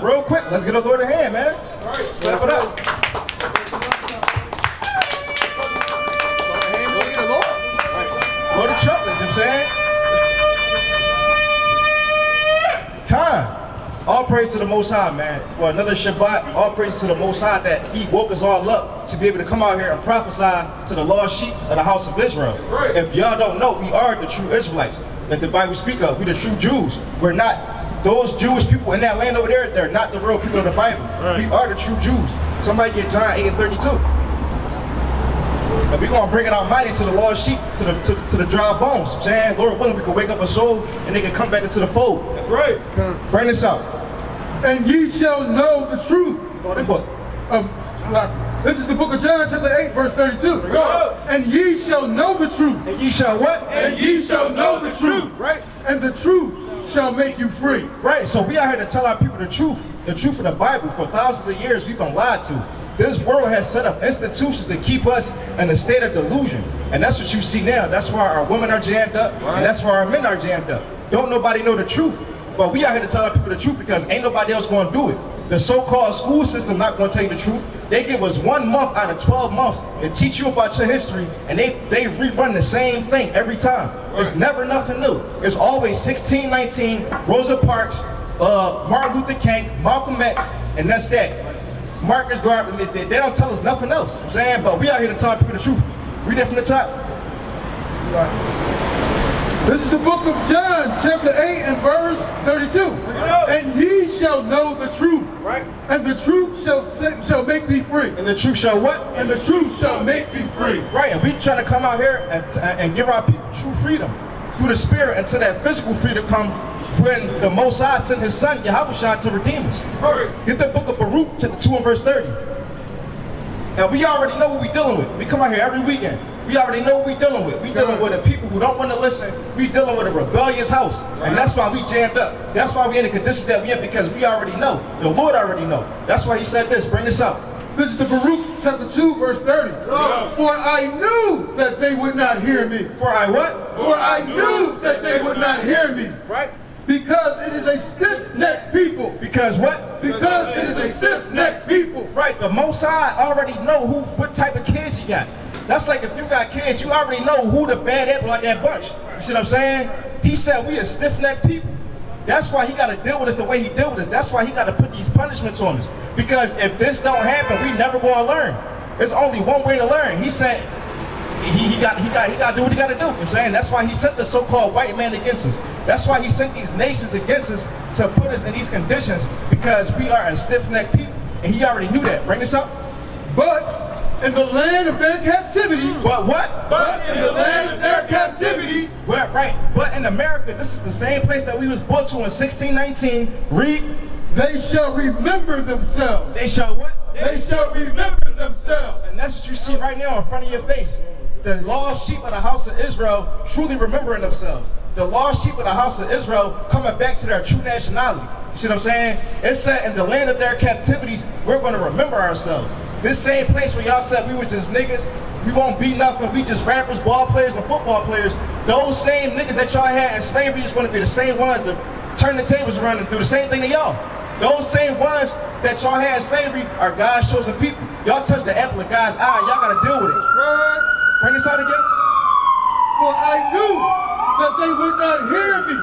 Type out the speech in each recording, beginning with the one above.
Real quick, let's get a Lord a hand, man. Clap it up. Lord of trumpets, you know what I'm saying? All praise to the Most High, man. For another Shabbat, all praise to the Most High that He woke us all up to be able to come out here and prophesy to the lost sheep of the house of Israel. Right. If y'all don't know, we are the true Israelites that the Bible speaks of. We're the true Jews. We're not those Jewish people in that land over there. They're not the real people of the Bible. Right. We are the true Jews. Somebody get John 8:32. And we're going to bring it almighty to the lost sheep, to the dry bones. I'm saying, Lord willing, we can wake up a soul and they can come back into the fold. That's right. Bring this out. And ye shall know the truth. This is the book of John, chapter 8, verse 32. And ye shall know the truth. And ye shall what? And ye shall know the truth. Right. And the truth shall make you free. Right. So we are here to tell our people the truth of the Bible. For thousands of years, we've been lied to. This world has set up institutions to keep us in a state of delusion. And that's what you see now. That's why our women are jammed up. Right. And that's why our men are jammed up. Don't nobody know the truth. But we are here to tell our people the truth because ain't nobody else going to do it. The so-called school system not going to tell you the truth. They give us 1 month out of 12 months to teach you about your history, and they rerun the same thing every time. Right. It's never nothing new. It's always 1619, Rosa Parks, Martin Luther King, Malcolm X, and that's that. Marcus Garvey, they don't tell us nothing else. I'm saying, but we out here to tell people the truth. Read it from the top. This is the book of John, chapter 8 and verse 32. And ye shall know the truth. Right. And the truth shall make thee free. And the truth shall what? And the truth shall make thee free. Right, and we trying to come out here and give our people true freedom through the Spirit until that physical freedom comes when the Most High sent His Son, Yahushua, to redeem us. Right. Get the book of Baruch, chapter 2 and verse 30. And we already know what we're dealing with. We come out here every weekend. We already know what we're dealing with. We're dealing with the people who don't want to listen. We're dealing with a rebellious house. And that's why we jammed up. That's why we're in the conditions that we're in, because we already know. The Lord already know. That's why He said this. Bring this up. This is the Baruch, chapter 2, verse 30. For I knew that they would not hear me. For I what? For I knew that they would not hear me. Right? Because it is a stiff-necked people. Because what? Because it is a stiff-necked people. Right. The Most High already know what type of kids He got. That's like if you got kids, you already know who the bad apple out that bunch. You see what I'm saying? He said we are stiff-necked people. That's why He got to deal with us the way He deal with us. That's why He got to put these punishments on us. Because if this don't happen, we never going to learn. There's only one way to learn. He said he got to do what He got to do. You know what I'm saying? That's why He sent the so-called white man against us. That's why He sent these nations against us to put us in these conditions, because we are a stiff-necked people. And He already knew that. Bring this up. But in the land of their captivity. What? But in the land of their captivity. Well, right. But in America, this is the same place that we was brought to in 1619. Read. They shall remember themselves. They shall what? They shall remember themselves. And that's what you see right now in front of your face. The lost sheep of the house of Israel truly remembering themselves. The lost sheep of the house of Israel coming back to their true nationality. You see what I'm saying? It said in the land of their captivities, we're going to remember ourselves. This same place where y'all said we was just niggas, we won't be nothing, we just rappers, ball players, and football players. Those same niggas that y'all had in slavery is going to be the same ones that turn the tables around and do the same thing to y'all. Those same ones that y'all had in slavery are God's chosen people. Y'all touch the apple of God's eye, y'all got to deal with it. Right. Bring this out again. For I knew that they would not hear me,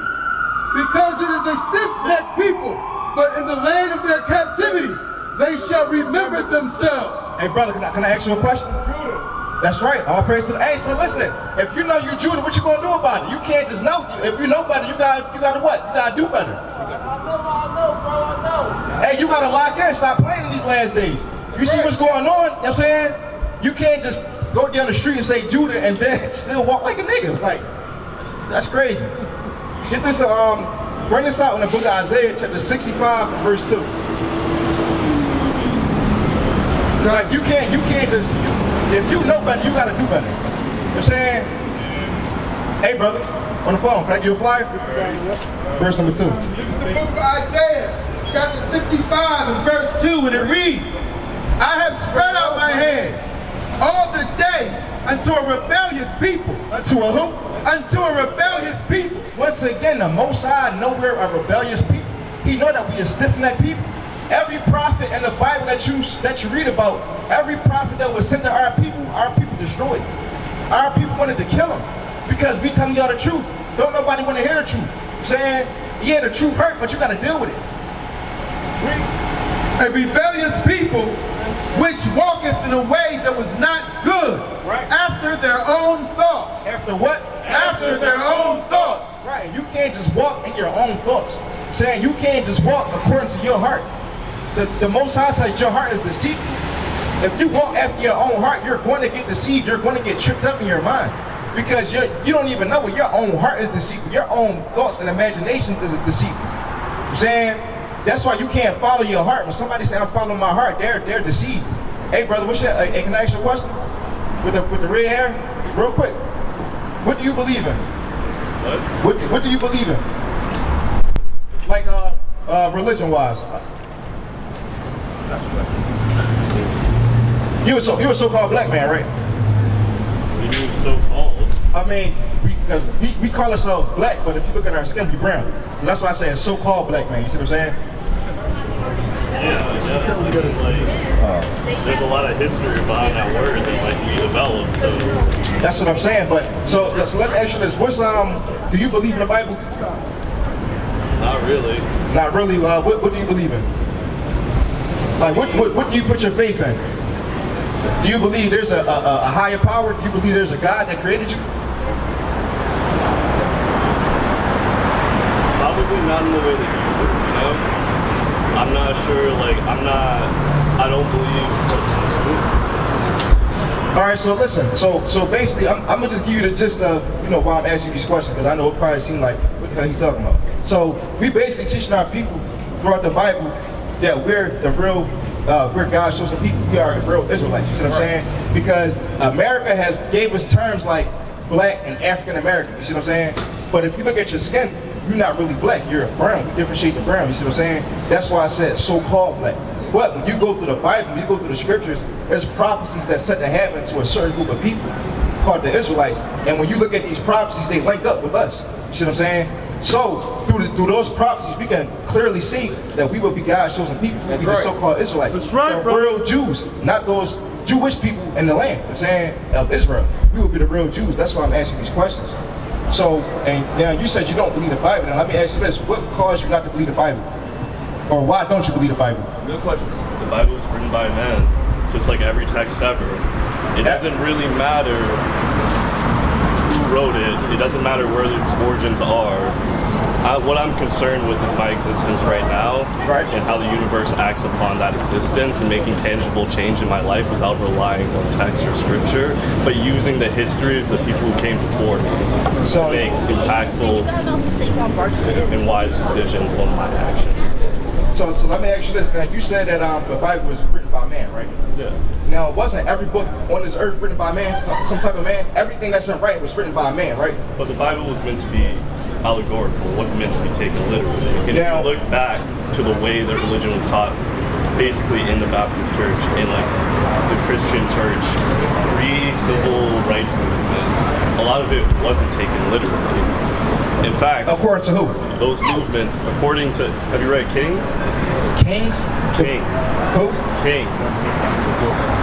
because it is a stiff-necked people. But in the land of their captivity, they shall remember themselves. Hey brother, can I ask you a question? That's right. All praise to the. Hey, so listen. If you know you're Judah, what you gonna do about it? You can't just know. If you know better, you gotta what? You gotta do better. I know, bro. I know. Hey, you gotta lock in. Stop playing in these last days. You see what's going on? You know what I'm saying? You can't just go down the street and say Judah and then still walk like a nigga. Like, that's crazy. Get this. Bring this out in the book of Isaiah, chapter 65, verse 2. Like you can't just, if you know better, you gotta do better. You know what I'm saying? Hey brother, on the phone, can I give you a flyer? Verse number 2. This is the book of Isaiah, chapter 65 and verse 2, and it reads, I have spread out my hands all the day unto a rebellious people. Unto a who? Unto a rebellious people. What once again, the Most High know we're a rebellious people. He know that we are stiff-necked people. Every prophet in the Bible that you read about, every prophet that was sent to our people destroyed. Our people wanted to kill him because we telling y'all the truth. Don't nobody want to hear the truth. I'm saying, yeah, the truth hurt, but you got to deal with it. A rebellious people which walketh in a way that was not good, right, after their own thoughts. After what? After their own thoughts. Right, you can't just walk in your own thoughts. I'm saying you can't just walk according to your heart. The Most High says your heart is deceitful. If you walk after your own heart, you're going to get deceived. You're going to get tripped up in your mind because you don't even know what your own heart is deceitful. Your own thoughts and imaginations is deceitful. I'm saying that's why you can't follow your heart. When somebody say I'm following my heart, they're deceived. Hey brother, what's your? Hey, can I ask you a question? With the red hair, real quick. What do you believe in? What do you believe in? Like religion wise. You're a so-called black man, right? What do you mean so-called? I mean, because we call ourselves black, but if you look at our skin, we brown. So that's why I say a so-called black man. You see what I'm saying? Yeah, I guess. I mean, like, there's a lot of history behind that word that like we developed. So that's what I'm saying. But so let me ask you this: what's do you believe in the Bible? not really. Not really. What do you believe in? Like what do you put your faith in? Do you believe there's a higher power? Do you believe there's a God that created you? Probably not in the way that you do, you know? I'm not sure, like, I don't believe. All right, so listen, so basically, I'm gonna just give you the gist of, why I'm asking you these questions, because I know it probably seems like, what the hell are you talking about? So we basically teaching our people throughout the Bible that we're the real, we're God's chosen people. We are the real Israelites. You see what I'm saying? Because America has gave us terms like black and African American. You see what I'm saying? But if you look at your skin, you're not really black. You're brown, different shades of brown. You see what I'm saying? That's why I said so-called black. But when you go through the Bible, when you go through the scriptures, there's prophecies that set to happen to a certain group of people called the Israelites. And when you look at these prophecies, they link up with us. You see what I'm saying? So through those prophecies, we can clearly see that we will be God's chosen people. We'll be the so-called Israelites. That's right, the real Jews, not those Jewish people in the land. You know what I'm saying, of Israel. We will be the real Jews. That's why I'm asking these questions. So, and now you said you don't believe the Bible. Now let me ask you this: what caused you not to believe the Bible, or why don't you believe the Bible? Good question. The Bible was written by man, just like every text ever. It doesn't really matter who wrote it. It doesn't matter where its origins are. What I'm concerned with is my existence right now, and how the universe acts upon that existence and making tangible change in my life without relying on text or scripture, but using the history of the people who came before me to make impactful and wise decisions on my actions. So let me ask you this. Now, you said that the Bible was written by man, right? Yeah. Now, wasn't every book on this earth written by man, some type of man? Everything that's in writing was written by a man, right? But the Bible was meant to be allegorical. It wasn't meant to be taken literally. And now, if you look back to the way that religion was taught, basically in the Baptist church, in like the Christian church, pre-civil rights movement, a lot of it wasn't taken literally. In fact, according to who? Those movements, according to, have you read King? Kings? King. Who? King.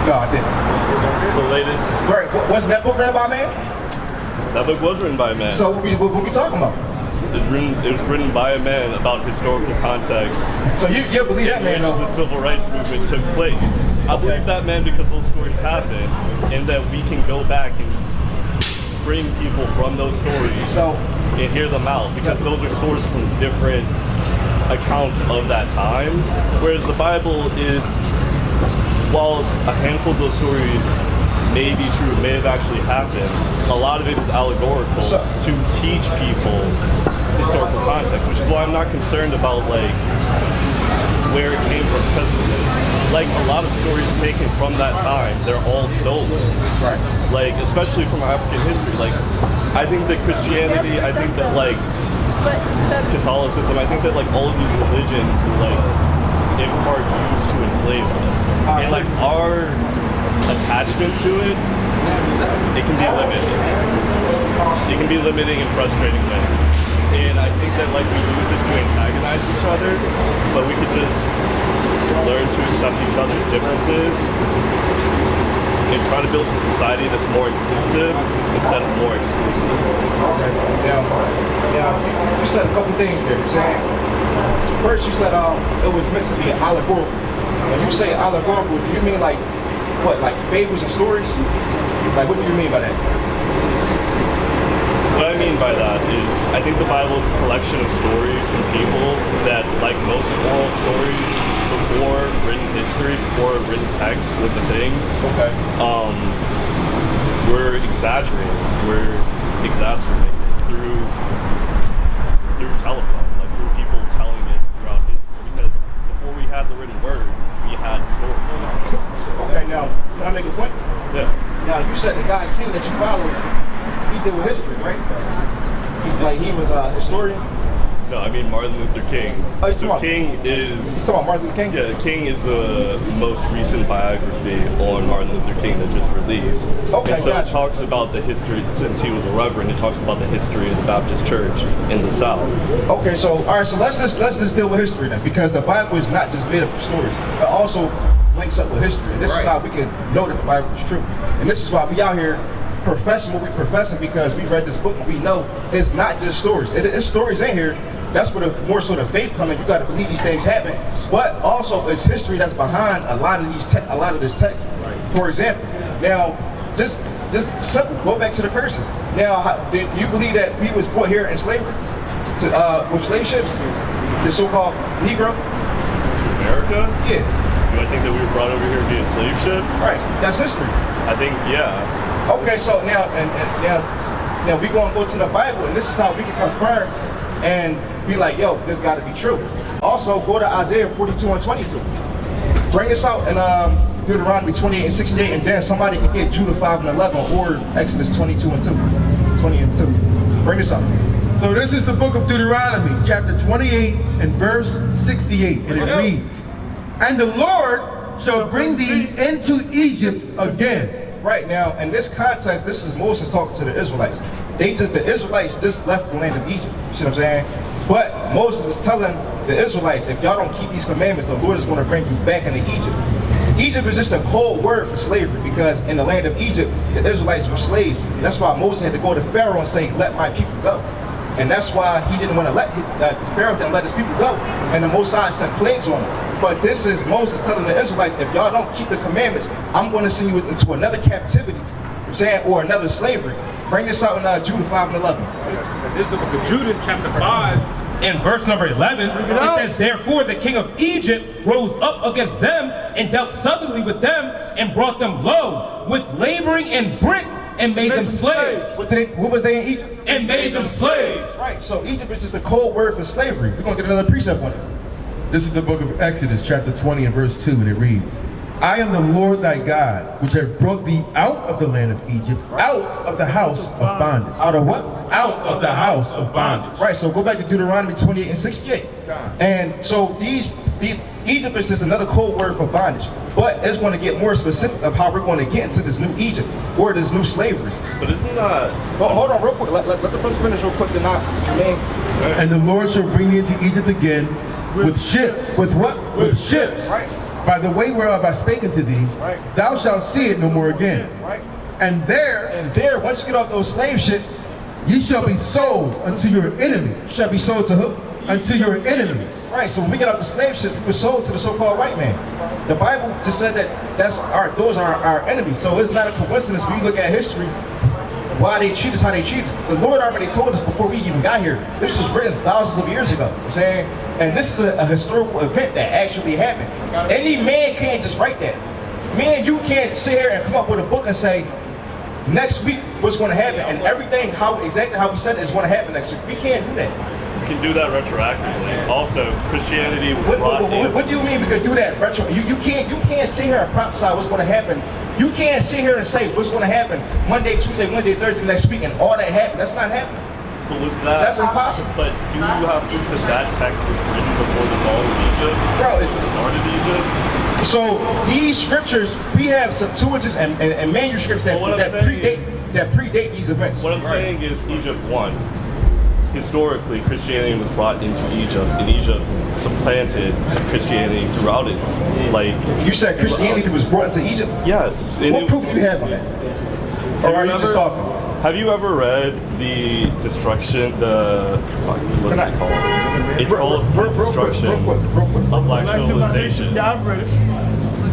No, I didn't. It's the latest. Right, wasn't that book written by a man? That book was written by a man. So what we talking about? It was written by a man about historical context. So you believe that man, though? The civil rights movement took place. I believe that man because those stories happened, and that we can go back and bring people from those stories and hear them out, because those are sourced from different accounts of that time. Whereas the Bible is, while a handful of those stories may be true, may have actually happened, a lot of it is allegorical to teach people historical context, which is why I'm not concerned about like where it came from, because like a lot of stories taken from that time, they're all stolen. Right. Like, especially from African history. Like, I think that Christianity, I think that like Catholicism, I think that like all of these religions were like in part used to enslave us. And like our attachment to it, it can be limiting. It can be limiting in frustrating ways. And I think that like we use it to antagonize each other, but we could just learn to accept each other's differences and try to build a society that's more inclusive instead of more exclusive. Okay. Now, you said a couple things there. You're saying, first you said it was meant to be allegorical. When you say allegorical, do you mean like what, like fables and stories? Like, what do you mean by that? What I mean by that is, I think the Bible is a collection of stories from people that, like most oral stories, before written history, before written text was a thing, Okay. we're exaggerating, we're exacerbating through telephone, like through people telling it throughout history. Because before we had the written word, we had stories. Okay, now, can I make a point? Yeah. Now, you said the guy King that you followed, he did with history, right? He was a historian? No, I mean Martin Luther King. Oh, you so talking King about, is... you talking about Martin Luther King? Yeah, King is the most recent biography on Martin Luther King that just released. Okay, and so gotcha. it talks about the history, since he was a reverend, it talks about the history of the Baptist Church in the South. Okay, so all right, so let's just deal with history then, because the Bible is not just made up of stories. It also links up with history. And this is how we can know that the Bible is true. And this is why we out here professing what we professing, because we read this book and we know it's not just stories. It's stories in here. That's where the more sort of faith comes in. You got to believe these things happen, but also it's history that's behind a lot of this text. For example, now just simple. Go back to the curses. Now, did you believe that we was brought here in slavery with slave ships, the so-called Negro? America? Yeah. Do I think that we were brought over here via slave ships? Right. That's history. I think, yeah. Okay, so now now we gonna go to the Bible, and this is how we can confirm and be like, yo, this got to be true. Also, go to Isaiah 42 and 22. Bring this out in Deuteronomy 28 and 68, and then somebody can get Judah 5 and 11 or Exodus 22 and 2. 20 and 2. Bring this up. So this is the book of Deuteronomy, chapter 28 and verse 68, and it reads, "And the Lord shall bring thee into Egypt again." Right now, in this context, this is Moses talking to the Israelites. The Israelites just left the land of Egypt. You see what I'm saying? But Moses is telling the Israelites, if y'all don't keep these commandments, the Lord is going to bring you back into Egypt. Egypt is just a cold word for slavery, because in the land of Egypt, the Israelites were slaves. That's why Moses had to go to Pharaoh and say, let my people go. And that's why he didn't want to Pharaoh didn't let his people go. And the Most High sent plagues on them. But this is Moses telling the Israelites, if y'all don't keep the commandments, I'm going to send you into another captivity, I'm saying, or another slavery. Bring this out in Judah 5 and 11. This is the book of Judah, chapter 5, and verse number 11. It says, "Therefore the king of Egypt rose up against them, and dealt suddenly with them, and brought them low, with laboring and brick, and made them slaves." What was they in Egypt? And made them slaves. Right, so Egypt is just a cold word for slavery. We're going to get another precept on it. This is the book of Exodus, chapter 20 and verse 2, and it reads, "I am the Lord thy God, which have brought thee out of the land of Egypt, out of the house of bondage." Out of what? Out of the house of bondage. Right, so go back to Deuteronomy 28 and 68. And so Egypt is just another cold word for bondage. But it's going to get more specific of how we're going to get into this new Egypt, or this new slavery. But isn't that... Well, hold on real quick. Let the brother finish real quick. "And the Lord shall bring thee into Egypt again with ships." With what? With ships. Right. "By the way whereof I spake unto thee, Right. thou shalt see it no more again. Right. And there And there, once you get off those slave ships, ye shall be sold unto your enemy." you shall be sold to who? Unto your enemy. Right, so when we get off the slave ship, we were sold to the so-called white man. The Bible just said that those are our enemies. So it's not a coincidence when you look at history, why they treat us how they treat us. The Lord already told us before we even got here. This was written thousands of years ago. You know what I'm saying? And this is a historical event that actually happened. Any man can't just write that. Man, you can't sit here and come up with a book and say, next week what's going to happen, and everything exactly how we said it is going to happen next week. We can't do that. You can do that retroactively. Also, Christianity was brought in... What do you mean we could do that retro? You can't sit here and prophesy what's going to happen. You can't sit here and say what's going to happen Monday, Tuesday, Wednesday, Thursday next week, and all that happened. That's not happening. But was that... That's impossible. But do you have proof that text was written before the fall of Egypt? Bro, the start of Egypt? So these scriptures, we have Septuagints and manuscripts that predate these events. What I'm saying is Egypt won. historically Christianity was brought into Egypt, and Egypt supplanted Christianity throughout its You said Christianity was brought into Egypt? Yes. What proof do you have on that? Or are you just talking? Have you ever read the destruction, what is it called? It's called Destruction of Black Civilization. Yeah, I've read it.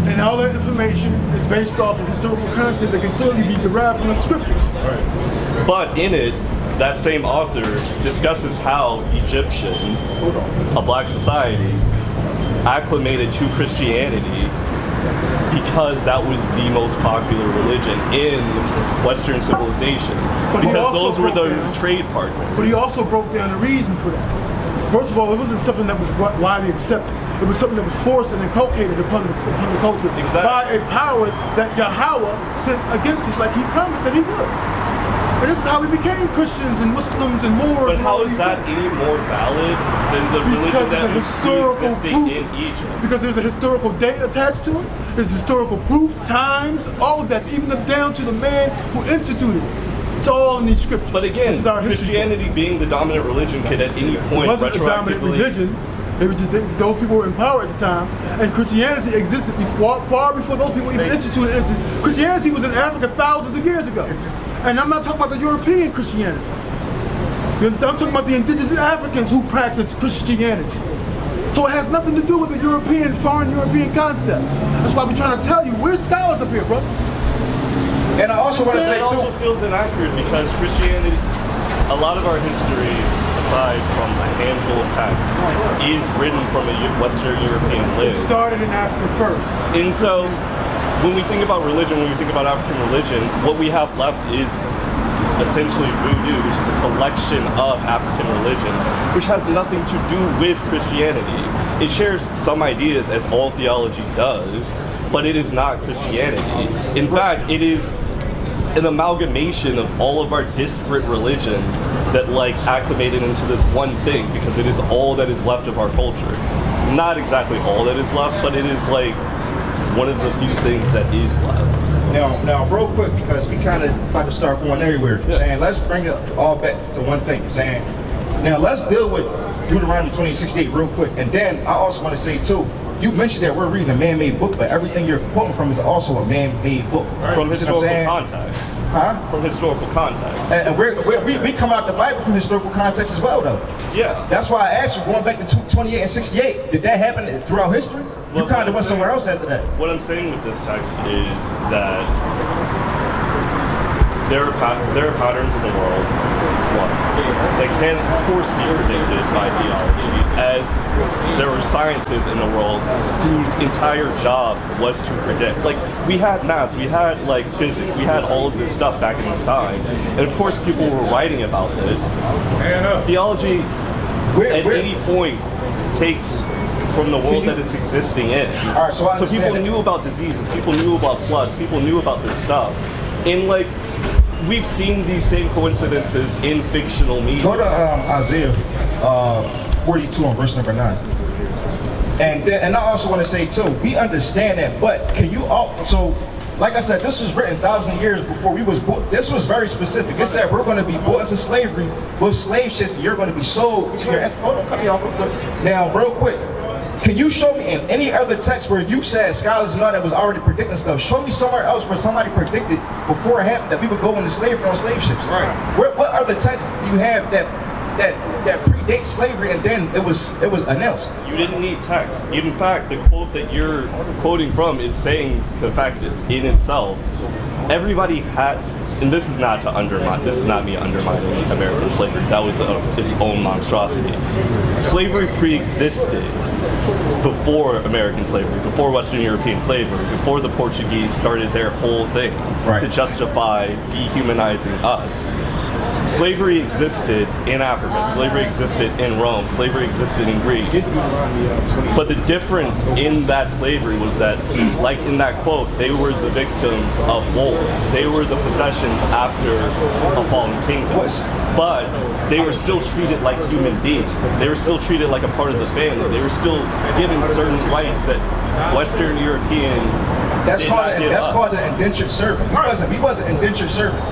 And all that information is based off of historical content that can clearly be derived from the scriptures. Right. But in it, that same author discusses how Egyptians, a black society, acclimated to Christianity because that was the most popular religion in Western civilizations. Because those were the trade partners. But he also broke down the reason for that. First of all, it wasn't something that was widely accepted. It was something that was forced and inculcated upon the culture by a power that Yahweh sent against us, like he promised that he would. And this is how we became Christians and Muslims and Moors. But how is that any more valid than the religion that was existing in Egypt? Because there's a historical date attached to it. There's historical proof, times, all of that, even down to the man who instituted it. It's all in these scriptures. But again, Christianity being the dominant religion could at any point it wasn't the dominant religion. They were just those people were in power at the time, and Christianity existed far before those people even instituted it. Christianity was in Africa thousands of years ago, and I'm not talking about the European Christianity. You understand? I'm talking about the indigenous Africans who practiced Christianity. So it has nothing to do with the foreign European concept. That's why we're trying to tell you, we're scholars up here, bro. And I also want to say too, it also feels inaccurate because Christianity, a lot of our history, aside from a handful of texts, is written from a Western European lens. It started in Africa first. And so, when we think about religion, when we think about African religion, what we have left is essentially voodoo, which is a collection of African religions, which has nothing to do with Christianity. It shares some ideas, as all theology does, but it is not Christianity. In fact, it is an amalgamation of all of our disparate religions that acclimated into this one thing, because it is all that is left of our culture. Not exactly all that is left, but it is one of the few things that is left. Now, real quick, because we kind of about to start going everywhere. Saying, let's bring it all back to one thing. Saying, now let's deal with Deuteronomy 20:68 real quick, and then I also want to say too. You mentioned that we're reading a man-made book, but everything you're quoting from is also a man-made book. Right. From historical context. Huh? From historical context. And we come out the Bible from historical context as well, though. Yeah. That's why I asked you, going back to 28 and 68, did that happen throughout history? You kind of went somewhere else after that. What I'm saying with this text is that there are patterns in the world that can, of course, be predicted by theologies, as there were sciences in the world whose entire job was to predict. We had maths, we had physics, we had all of this stuff back in this time, and of course people were writing about this. Theology at any point takes from the world that it's existing in. All right, so people knew about diseases, people knew about floods, people knew about this stuff. And we've seen these same coincidences in fictional media. Go to Isaiah 42 on verse number 9. And I also want to say too, we understand that, but can you also, like I said, this was written thousands of years before we was born. This was very specific. It said we're going to be brought into slavery with slave ships. You're going to be sold to your. Hold on, cut me off real quick. Now, real quick. Can you show me in any other text where you said scholars know that was already predicting stuff? Show me somewhere else where somebody predicted before it happened that we would go into slavery on slave ships. Right. What other texts do you have that predates slavery and then it was announced? You didn't need text. In fact, the quote that you're quoting from is saying the fact that in itself, everybody had. And this is not to undermine, this is not me undermining American slavery. That was its own monstrosity. Slavery pre-existed before American slavery, before Western European slavery, before the Portuguese started their whole thing to justify dehumanizing us. Slavery existed in Africa, slavery existed in Rome, slavery existed in Greece. But the difference in that slavery was that, like in that quote, they were the victims of war. They were the possessions after a fallen kingdom. But they were still treated like human beings. They were still treated like a part of the family. They were still given certain rights that Western Europeans That's called an indentured servant. He wasn't indentured servants.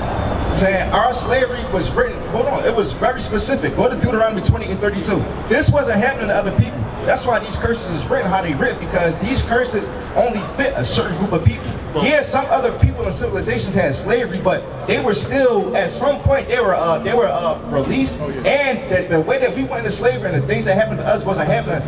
Saying our slavery was written hold on. It was very specific. Go to Deuteronomy 20 and 32. This wasn't happening to other people. That's why these curses is written how they written, because these curses only fit a certain group of people. Yeah, some other people and civilizations had slavery, but they were still, at some point, they were released. And the way that we went into slavery and the things that happened to us wasn't happening.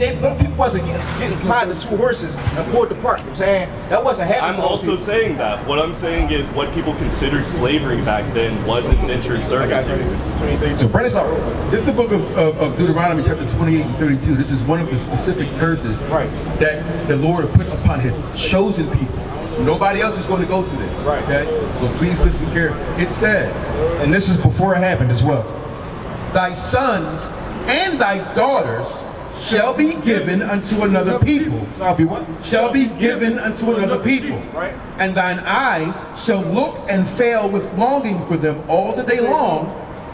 People wasn't getting tied to two horses and pulled apart. You know what I'm saying? That wasn't happening. I'm also saying that. What I'm saying is what people considered slavery back then was indentured servitude. 2032. Bring this out. This is the book of Deuteronomy chapter 28 and 32. This is one of the specific curses that the Lord put upon his chosen people. Nobody else is going to go through this. Right. Okay? So please listen carefully. It says, and this is before it happened as well. thy sons and thy daughters shall be given unto another people. Shall be what? Shall be given unto another people. Right. And thine eyes shall look and fail with longing for them all the day long,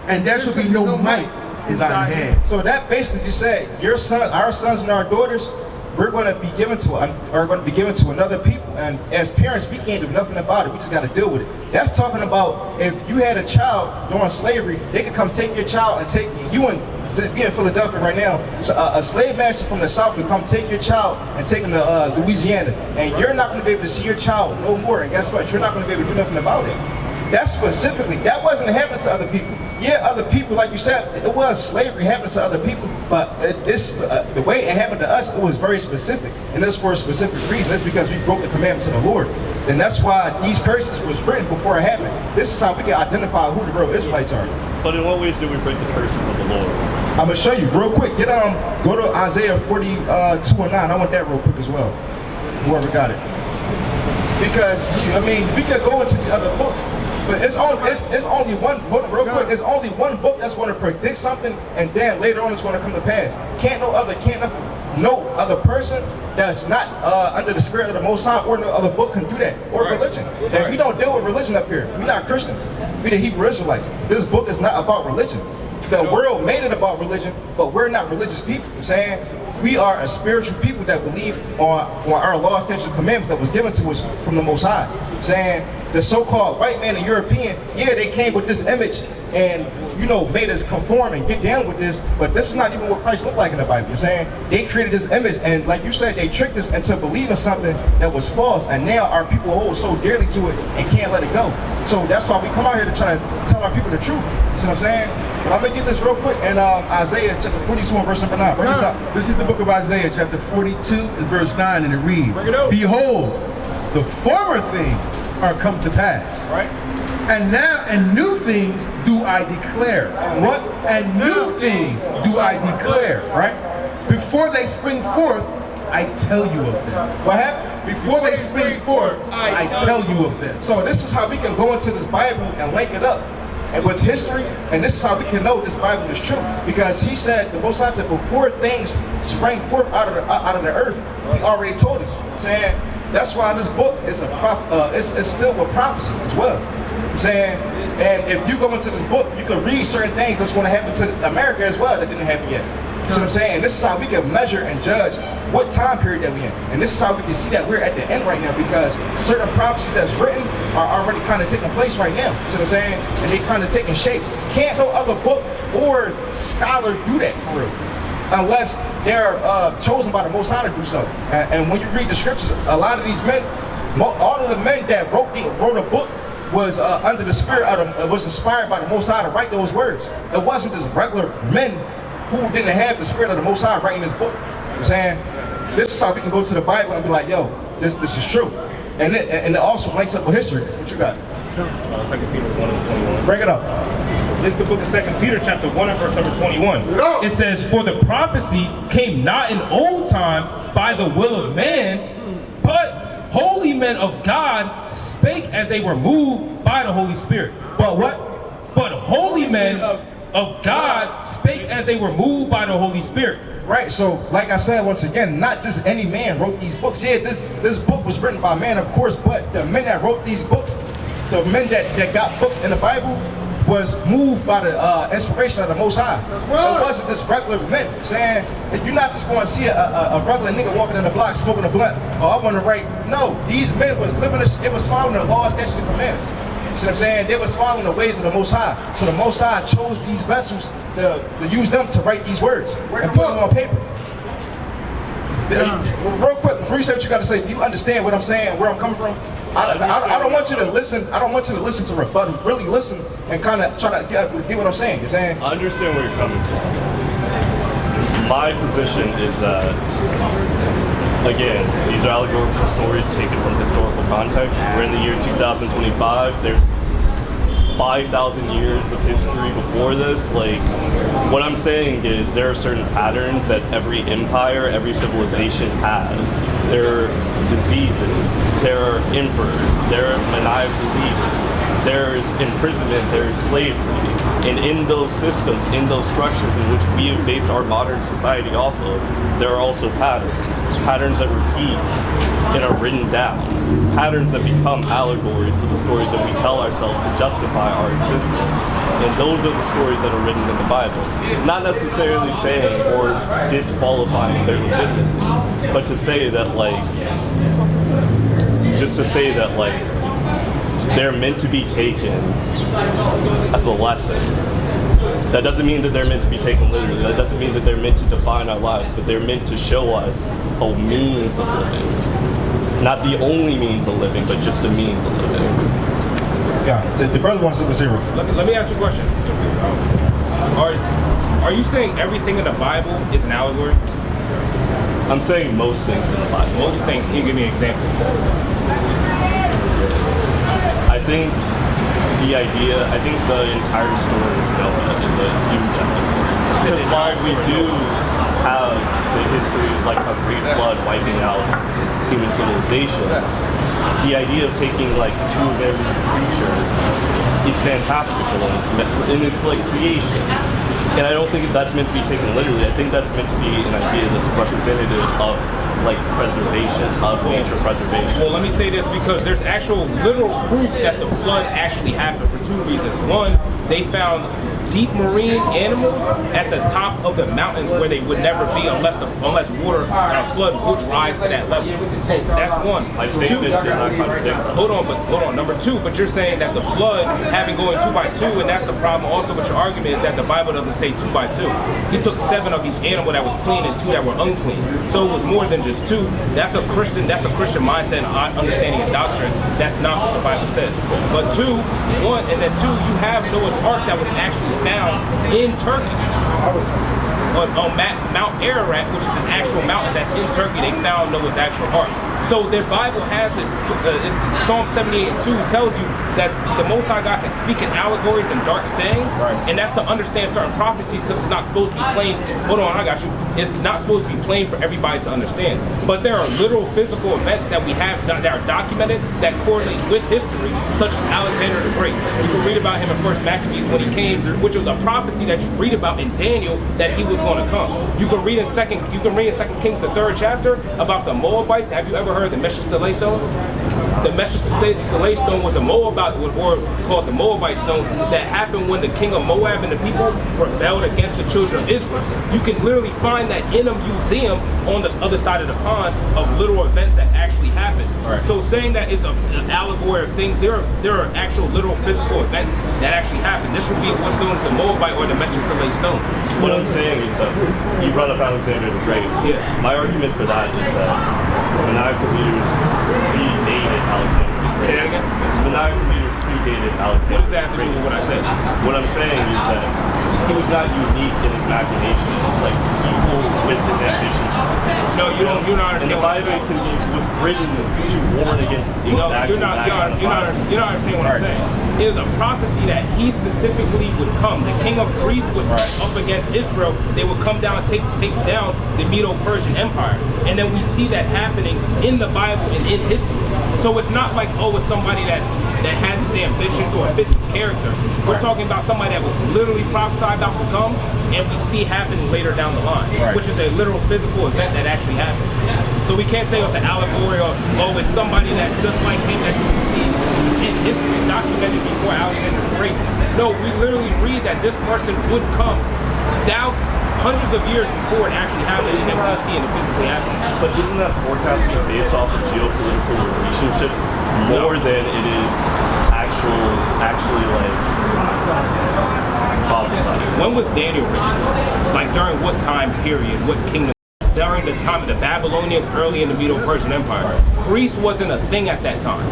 and there shall be no might in thine hand. So that basically just said, your son, our sons and our daughters, we're going to be given to another people, and as parents, we can't do nothing about it. We just got to deal with it. That's talking about if you had a child during slavery, they could come take your child and take you and be in Philadelphia right now. So, a slave master from the South could come take your child and take him to Louisiana, and you're not going to be able to see your child no more. And guess what? You're not going to be able to do nothing about it. That specifically, that wasn't happening to other people. Yeah, other people, like you said, it was slavery happening to other people, but the way it happened to us, it was very specific, and it's for a specific reason. It's because we broke the commandments of the Lord, and that's why these curses was written before it happened. This is how we can identify who the real Israelites are. But in what ways do we break the curses of the Lord? I'm gonna show you real quick. Go to Isaiah 42 and 9. I want that real quick as well. Whoever got it, because I mean we could go into the other books. But it's only one. Hold on, real quick. It's only one book that's going to predict something, and then later on it's going to come to pass. No other person that's not under the spirit of the Most High or no other book can do that, or religion. And we don't deal with religion up here. We're not Christians. We're the Hebrew Israelites. This book is not about religion. The world made it about religion, but we're not religious people. You know what I'm saying? We are a spiritual people that believe on our law, statutes, and commandments that was given to us from the Most High. You know what I'm saying? The so-called white man and European, yeah, they came with this image and, made us conform and get down with this, but this is not even what Christ looked like in the Bible. You know what I'm saying? They created this image, and like you said, they tricked us into believing something that was false, and now our people hold so dearly to it and can't let it go. So that's why we come out here to try to tell our people the truth. You see what I'm saying? But I'm going to get this real quick in Isaiah chapter 42 and verse number 9. Bring this up. This is the book of Isaiah chapter 42 and verse 9, and it reads, behold, the former things are come to pass. Right. And new things do I declare. What? And new things do I declare. Right? Before they spring forth, I tell you of them. What happened? Before they spring forth, I tell you of them. So this is how we can go into this Bible and link it up and with history, and this is how we can know this Bible is true, because he said, the Most High said, before things sprang forth out of the earth, he already told us. You know what I'm saying? That's why this book is it's filled with prophecies as well. You know what I'm saying? And if you go into this book, you can read certain things that's going to happen to America as well that didn't happen yet. You see what I'm saying? And this is how we can measure and judge what time period that we're in. And this is how we can see that we're at the end right now, because certain prophecies that's written are already kind of taking place right now. You see what I'm saying? And they kind of taking shape. Can't no other book or scholar do that for real, unless they're chosen by the Most High to do so. And when you read the scriptures, a lot of these men, all of the men that wrote a book was under the spirit of was inspired by the Most High to write those words. It wasn't just regular men who didn't have the spirit of the Most High writing this book. You know what I'm saying? This is how we can go to the Bible and be like, yo, this is true. And it also links up with history. What you got? 2 Peter 1 and 21. Bring it up. This is the book of 2 Peter chapter 1 and verse number 21. It says, for the prophecy came not in old time by the will of man, but holy men of God spake as they were moved by the Holy Spirit. But what? But holy men of God spake as they were moved by the Holy Spirit. Right, so like I said, once again, not just any man wrote these books. Yeah, this book was written by man, of course, but the men that wrote these books, the men that got books in the Bible, was moved by the inspiration of the Most High. It wasn't just regular men. You know what I'm saying? You're not just going to see a regular nigga walking in the block smoking a blunt. Oh, I want to write. No, these men was living. It was following the law, statutes, and commandments. see what I'm saying? They was following the ways of the Most High. So the Most High chose these vessels to use them to write these words and put them on paper. Real quick, before you say what you got to say, do you understand what I'm saying, where I'm coming from? I don't want you to listen. I don't want you to listen to rebuttal. Really listen and kind of try to get what I'm saying. You're saying? I understand where you're coming from. My position is that, again, these are allegorical stories taken from historical context. We're in the year 2025. There's 5,000 years of history before this. Like, what I'm saying is there are certain patterns that every empire, every civilization has. There are diseases, there are emperors, there are maniacal leaders, there's imprisonment, there's slavery. And in those systems, in those structures in which we have based our modern society off of, there are also patterns that repeat and are written down, patterns that become allegories for the stories that we tell ourselves to justify our existence. And those are the stories that are written in the Bible. Not necessarily saying or disqualifying their legitimacy, but to say that, like, just to say that, like, they're meant to be taken as a lesson. That doesn't mean that they're meant to be taken literally. That doesn't mean that they're meant to define our lives, but they're meant to show us a means of living. Not the only means of living, but just a means of living. Yeah, the brother wants to zero. Let me ask you a question. Are you saying everything in the Bible is an allegory? I'm saying most things in the Bible. Most things. Can you give me an example? I think the entire story of Noah is a huge allegory. Because while we do have the history of, like, a great flood wiping out human civilization, the idea of taking, like, two of every creature is fantastical, and it's like creation. And I don't think that's meant to be taken literally. I think that's meant to be an idea that's representative of, like, preservation, of nature preservation. Well, let me say this, because there's actual literal proof that the flood actually happened for two reasons. One, they found deep marine animals at the top of the mountains where they would never be unless water and a flood would rise to that level. So that's one. My statement did not contradict that. Hold on. Number two, but you're saying that the flood having going 2 by 2, and that's the problem also with your argument, is that the Bible doesn't say 2 by 2. He took 7 of each animal that was clean and 2 that were unclean. So it was more than just 2. That's a Christian mindset and understanding and doctrine. That's not what the Bible says. But 2, you have Noah's Ark that was actually found in Turkey. On Mount Ararat, which is an actual mountain that's in Turkey, they found Noah's actual Ark. So their Bible has this, Psalm 78:2 tells you that the Most High God can speak in allegories and dark sayings, and that's to understand certain prophecies, because it's not supposed to be plain. Hold on, I got you. It's not supposed to be plain for everybody to understand. But there are literal physical events that we have that are documented that correlate with history, such as Alexander the Great. You can read about him in 1 Maccabees when he came, which was a prophecy that you read about in Daniel that he was going to come. You can read in 2 Kings, the 3rd chapter, about the Moabites. Have you ever heard of the Mesha Stone? The Mesha Stone was a Moabite, or called the Moabite stone, that happened when the king of Moab and the people rebelled against the children of Israel. You can literally find that in a museum on the other side of the pond of literal events that actually happened. Right. So saying that it's an allegory of things, there are actual literal physical events that actually happen. This would be what's known as the Moabite or the Mesha Stone. What I'm saying is that you brought up Alexander the Great. Yeah. My argument for that is that maniacal leaders predated Alexander the Great. Say that again? Maniacal leaders predated Alexander. What does that have to do with what I said? What I'm saying is that he was not unique in his machinations. Like, people with his ambitions. No, you don't understand. And the Bible was written to warn against exactly you're not understanding what I'm saying. It was a prophecy that he specifically would come. The king of Greece would up against Israel. They would come down and take down the Medo-Persian Empire. And then we see that happening in the Bible and in history. So it's not like, it's somebody that has his ambitions or fits his character. We're talking about somebody that was literally prophesied about to come, and we see happening later down the line, which is a literal physical event that actually happened. So we can't say it's an allegory or it's somebody that just like him that you can see in history documented before Alexander the Great. No, we literally read that this person would come hundreds of years before it actually happened, and then we'll see it physically happen. But isn't that forecasting based off of geopolitical relationships more than it is actually like prophesy? When was Daniel written? Like during what time period? What kingdom? During the time of the Babylonians, early in the Medo-Persian Empire. Greece wasn't a thing at that time.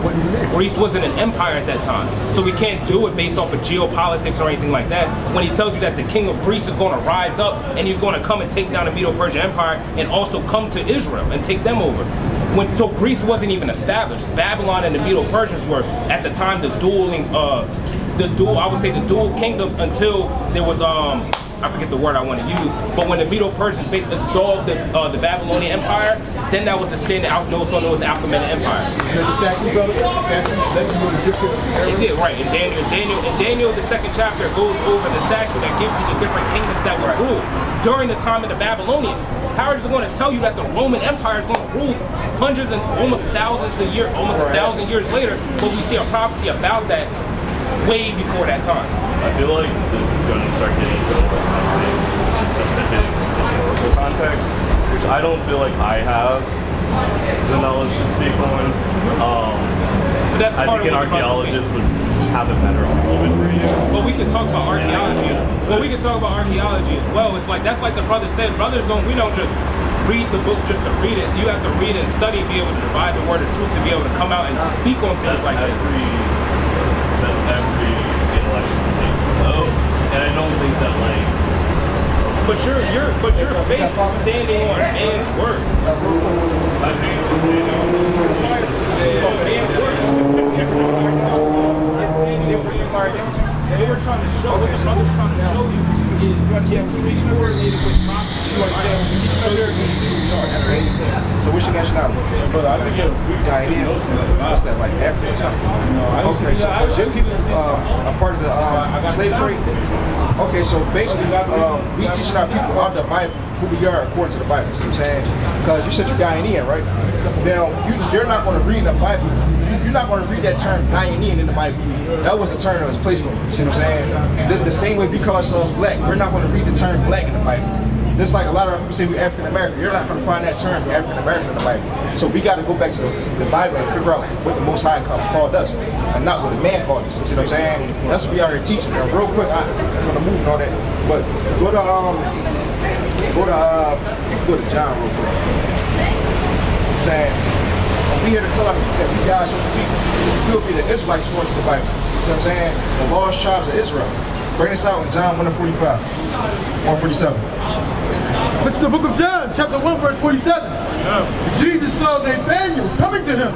Greece wasn't an empire at that time. So we can't do it based off of geopolitics or anything like that. When he tells you that the king of Greece is going to rise up and he's going to come and take down the Medo-Persian Empire and also come to Israel and take them over. So Greece wasn't even established. Babylon and the Medo-Persians were, at the time, the dual kingdoms until there was, I forget the word I want to use, but when the Medo-Persians basically dissolved the Babylonian Empire, then that was the standard out known as the Achaemenid Empire. You know the statue, brother? It did, right. In Daniel, the second chapter goes over the statue that gives you the different kingdoms that were ruled during the time of the Babylonians. How is it going to tell you that the Roman Empire is going to rule hundreds and almost thousands of years, almost 1,000 years later, but we see a prophecy about that way before that time. I feel like this is going to start getting into in specific historical context, which I don't feel like I have the knowledge to speak on. But that's I part think of an archaeologist would have a better argument for you. But we can talk about archaeology. Well, we can talk about archaeology as well. It's like, that's like the brother said, we don't just read the book just to read it. You have to read it and study and be able to divide the word of truth to be able to come out and speak on things like that. That's every intellectual thing. So, and I don't think that like. But your faith is standing on man's word. I think it's standing on this Man's word. They were trying to show, what the brother's trying to show you is it's correlated with prophecy. You understand what we're teaching up here? So what's your nationality? But I think Ghanaian. What's that, like African or something? Okay, so was your people a part of the slave trade? Okay, so basically, we teaching our people about the Bible, who we are according to the Bible. You know what I'm saying? Because you said you're Ghanaian, right? Now, you're not going to read the Bible. You're not going to read that term Ghanaian in the Bible. That was the term that was placed on you. See what I'm saying? This is the same way we call ourselves black. We're not going to read the term black in the Bible. Just like a lot of people say we're African American. You're not going to find that term African American in the Bible. So we got to go back to the Bible and figure out what the Most High called us, and not what the man called us. You see what I'm saying? That's what we are here teaching. Now, real quick, I'm going to move and all that, but go to John real quick. I'm saying we here to tell them that we guys will be the Israelites according to the Bible. You see what I'm saying? The lost tribes of Israel. Bring this out in John 1:45, 147. This is the book of John, chapter 1, verse 47. Yeah. Jesus saw Nathanael coming to him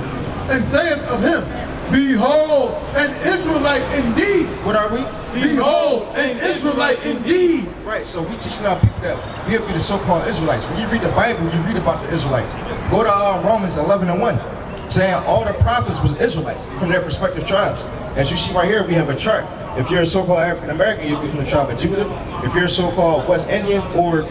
and saying of him, "Behold, an Israelite indeed." What are we? Behold, an Israelite indeed. Right, so we teaching our people that we have to be the so-called Israelites. When you read the Bible, you read about the Israelites. Go to Romans 11:1, saying all the prophets was Israelites from their respective tribes. As you see right here, we have a chart. If you're a so-called African American, you'll be from the tribe of Judah. If you're a so-called West Indian or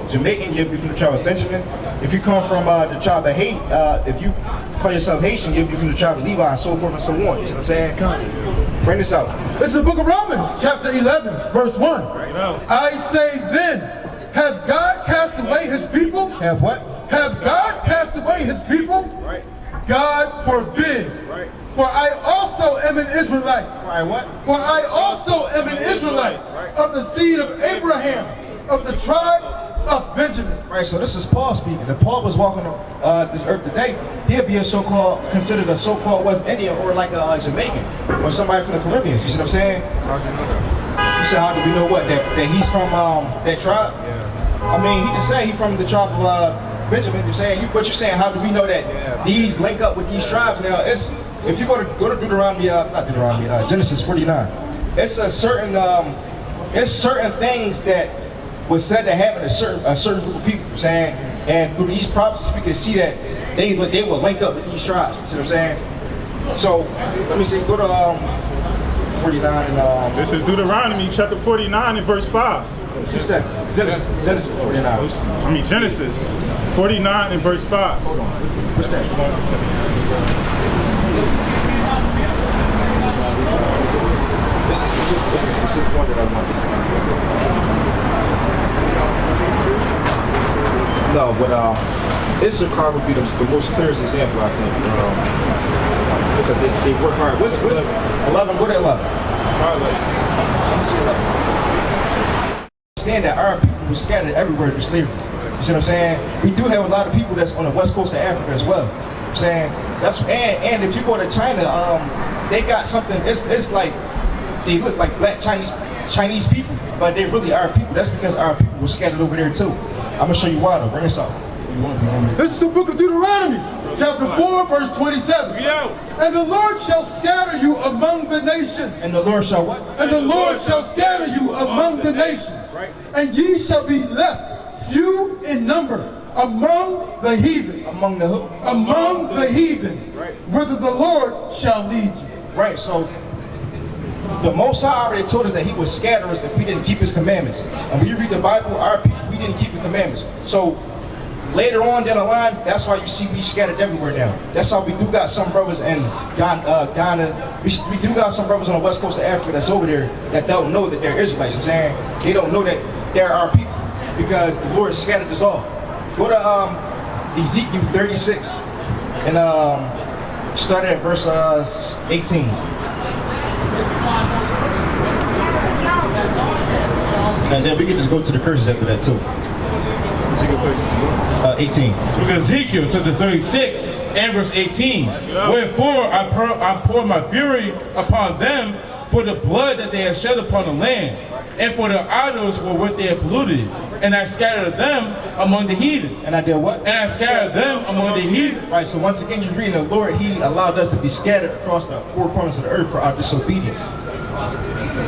Jamaican, you'll be from the tribe of Benjamin. If you come from the tribe of Haiti, if you call yourself Haitian, you'll be from the tribe of Levi, and so forth and so on. You know what I'm saying? Bring this out. This is the book of Romans, chapter 11, verse 1. Right now. I say then, has God cast away his people? Have what? Have God cast away his people? Right. God forbid. Right. For I also am an Israelite. For I what? For I also am an Israelite of the seed of Abraham, of the tribe of Benjamin. Right, so this is Paul speaking. If Paul was walking this earth today, he'd be considered a so-called West Indian or like a Jamaican or somebody from the Caribbean. You see what I'm saying? You said, how do we know what? That he's from that tribe? Yeah. I mean, he just said he's from the tribe of Benjamin. You're saying, what you're saying, how do we know that these link up with these tribes? Now, if you go to Deuteronomy, Genesis 49, it's certain things that was said to happen to a certain group of people, saying, and through these prophecies we can see that they will link up with these tribes. You see what I'm saying? So let me see. Go to 49 and This is Deuteronomy chapter 49 and verse 5. what's that? Genesis 49. Genesis 49 and verse 5. Hold on. What's that? This is a specific one that I want. No, but Issachar would be the most clearest example, I think. Because they work hard. What's 11? Go to 11. Understand that our people were scattered everywhere through slavery. You see what I'm saying? We do have a lot of people that's on the west coast of Africa as well. I'm saying that's and if you go to China, they got something. It's like they look like black Chinese people, but they really are people. That's because our people were scattered over there too. I'm gonna show you why though. Bring this up. This is the book of Deuteronomy, chapter 4, verse 27. And the Lord shall scatter you among the nations. And the Lord shall what? And the Lord shall scatter you among the nations. Right. And ye shall be left few in number among the heathen. Among the who? Among the heathen. Right. Whither the Lord shall lead you. Right, so the Most High already told us that he would scatter us if we didn't keep his commandments. And when you read the Bible, our people, we didn't keep the commandments. So later on down the line, that's why you see we scattered everywhere now. That's how we do got some brothers in Ghana. We do got some brothers on the west coast of Africa that's over there that don't know that they're Israelites. You know what I'm saying? They don't know that they're our people because the Lord scattered us off. Go to Ezekiel 36 and start at verse 18. And then we can just go to the curses after that too. 18. Look at Ezekiel chapter 36 and verse 18. Wherefore I pour my fury upon them for the blood that they have shed upon the land, and for their idols wherewith they have polluted it. And I scattered them among the heathen. And I did what? And I scattered them among the heathen. Right, so once again, you're reading the Lord, he allowed us to be scattered across the four corners of the earth for our disobedience.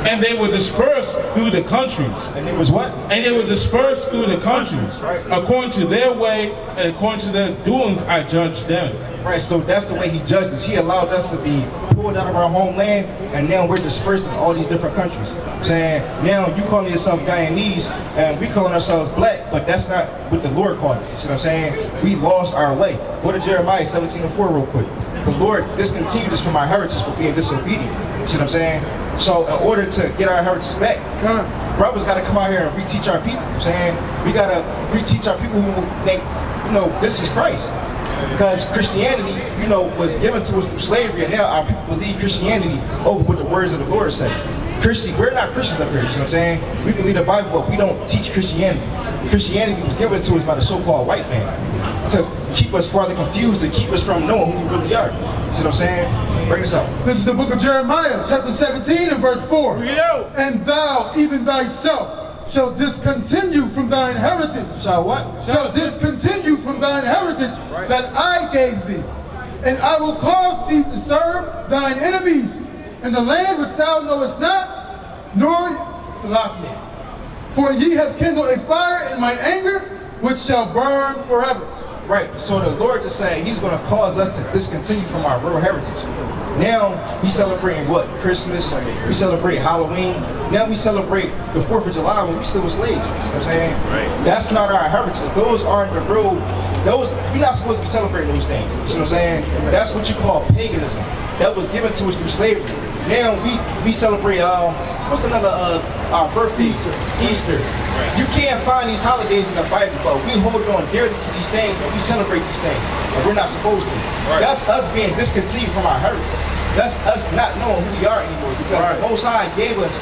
And they were dispersed through the countries. And it was what? And they were dispersed through the countries. Right. According to their way and according to their doings, I judged them. Right, so that's the way he judged us. He allowed us to be pulled out of our homeland, and now we're dispersed in all these different countries. I'm saying, now you calling yourself Guyanese, and we calling ourselves black, but that's not what the Lord called us. You see what I'm saying? We lost our way. Go to Jeremiah 17:4 real quick. The Lord discontinued us from our heritage for being disobedient. You see what I'm saying? So in order to get our heritage back, brothers got to come out here and reteach our people. I'm saying, we got to reteach our people who think, this is Christ. Because Christianity, was given to us through slavery, and now our people believe Christianity over what the words of the Lord say. We're not Christians up here, you know what I'm saying? We believe the Bible, but we don't teach Christianity. Christianity was given to us by the so-called white man to keep us farther confused, to keep us from knowing who we really are. You see what I'm saying? Bring this up. This is the book of Jeremiah, chapter 17 and verse 4. And thou, even thyself, shall discontinue from thine heritage. Shall what? Shall discontinue from thine heritage that I gave thee. And I will cause thee to serve thine enemies in the land which thou knowest not, nor Salakia. For ye have kindled a fire in mine anger, which shall burn forever. Right, so the Lord is saying he's going to cause us to discontinue from our real heritage. Now we celebrating what? Christmas, we celebrate Halloween, now we celebrate the 4th of July when we still were slaves. You know what I'm saying? Right. That's not our heritage. Those aren't the real, we're not supposed to be celebrating those things. You know what I'm saying? That's what you call paganism. That was given to us through slavery. Now we celebrate, what's another, our birthday, Easter. You can't find these holidays in the Bible, but we hold on dearly to these things and we celebrate these things, and we're not supposed to. Right. That's us being discontinued from our heritage. That's us not knowing who we are anymore, because the Most High gave us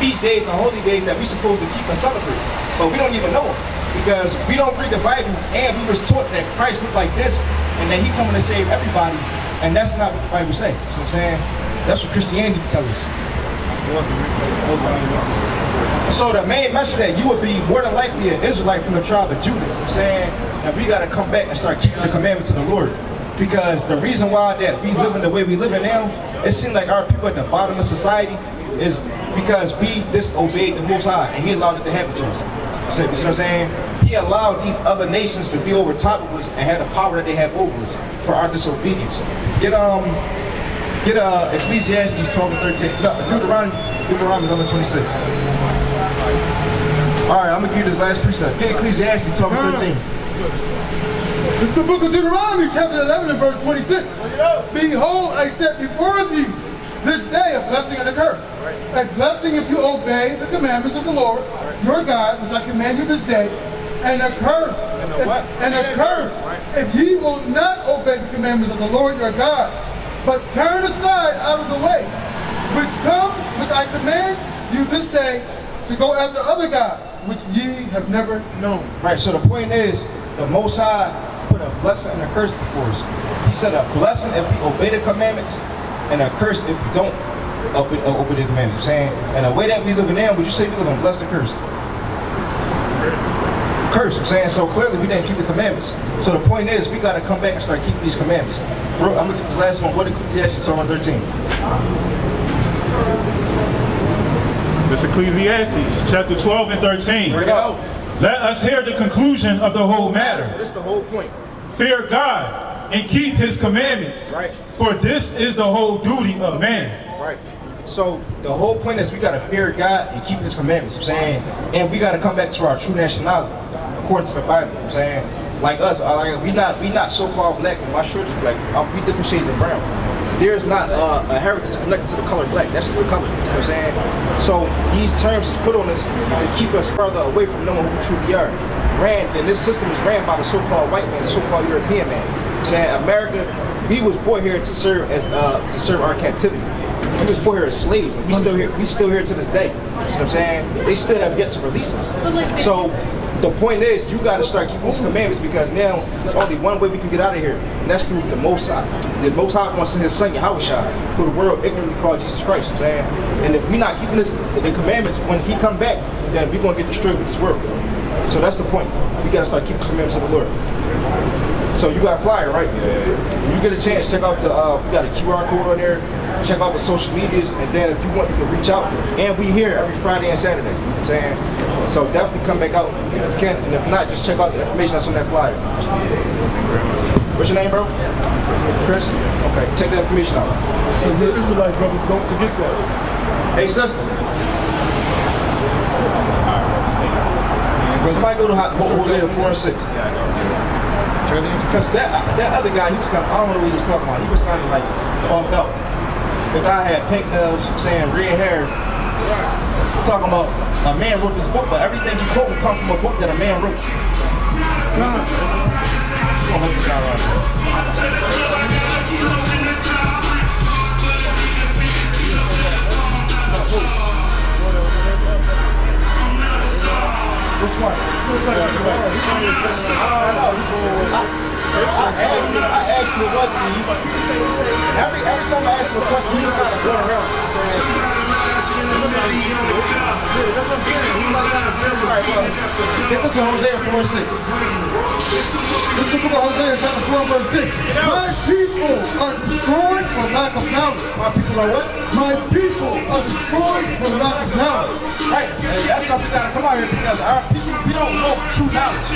feast days and holy days that we're supposed to keep and celebrate, but we don't even know them because we don't read the Bible, and we was taught that Christ looked like this and that he coming to save everybody, and that's not what the Bible says. You know what I'm saying? That's what Christianity tells us. So the main message that you would be more than likely an Israelite from the tribe of Judah. You know what I'm saying? And we got to come back and start keeping the commandments of the Lord. Because the reason why that we live in the way we live in now, it seems like our people at the bottom of society is because we disobeyed the Most High, and he allowed it to happen to us. You see what I'm saying? He allowed these other nations to be over top of us and had the power that they have over us for our disobedience. Get Ecclesiastes 12 and 13. No, Deuteronomy number 26. All right, I'm going to give you this last precept. Get Ecclesiastes 12 and 13. This is the book of Deuteronomy, chapter 11 and verse 26. Behold, I set before thee this day a blessing and a curse. A blessing if you obey the commandments of the Lord, your God, which I command you this day, and a curse. If ye will not obey the commandments of the Lord your God, but turn aside out of the way, which I command you this day to go after other gods, which ye have never known. Right, so the point is, the Most High put a blessing and a curse before us. He said a blessing if we obey the commandments, and a curse if we don't obey the commandments. I'm saying, and the way that we live in now, would you say we live in blessed or cursed? Cursed. I'm saying, so clearly we didn't keep the commandments. So the point is, we got to come back and start keeping these commandments. Bro, I'm gonna get this last one. What did Ecclesiastes 12:13? This Ecclesiastes, chapter 12 and 13. Bring it out. Let us hear the conclusion of the whole matter. This is the whole point. Fear God and keep his commandments. Right. For this is the whole duty of man. Right. So the whole point is we got to fear God and keep his commandments. I'm saying, and we got to come back to our true nationality according to the Bible. I'm saying, like us, we not so-called black. My shirt is black. We different shades of brown. There's not a heritage connected to the color black. That's just the color. You know what I'm saying? So these terms is put on us to keep us further away from knowing who we truly are. And this system is ran by the so-called white man, the so-called European man. You know what I'm saying? America, we was born here to serve our captivity. We was born here as slaves. We still here to this day. You know what I'm saying? They still have yet to release us. So the point is, you got to start keeping these commandments, because now there's only one way we can get out of here, and that's through the Most High. The Most High wants to send his son Yahushua, who the world ignorantly called Jesus Christ. You know what I'm saying? And if we're not keeping the commandments, when he come back, then we're going to get destroyed with this world. So that's the point. We got to start keeping the commandments of the Lord. So you got a flyer, right? When you get a chance, check out we got a QR code on there. Check out the social medias, and then if you want, you can reach out. And we here every Friday and Saturday. You know what I'm saying? So definitely come back out if you can, and if not, just check out the information that's on that flyer. What's your name, bro? Chris? Okay, check the information out. So the Israelite brothers, don't forget that. Hey, sister. Somebody go to Hosea 4:6. Because that other guy, he was kind of, I don't know what he was talking about. He was kind of like bumped out. The guy had pink nails, saying red hair. Talking about a man wrote this book, but everything he quoted comes from a book that a man wrote. I'll help you out right now. Which one? I asked him what every time I ask him a question, he just kind of going around. Get this in Hosea 4:6. This is the book of Hosea, chapter 4, verse 6. My people are destroyed for lack of knowledge. My people are what? My people are destroyed for lack of knowledge. Right. And that's something that come out here, because our people, we don't know true knowledge.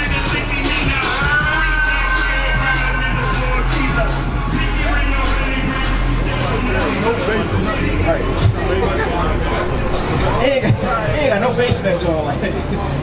Right. He ain't got no base in that joint. Like,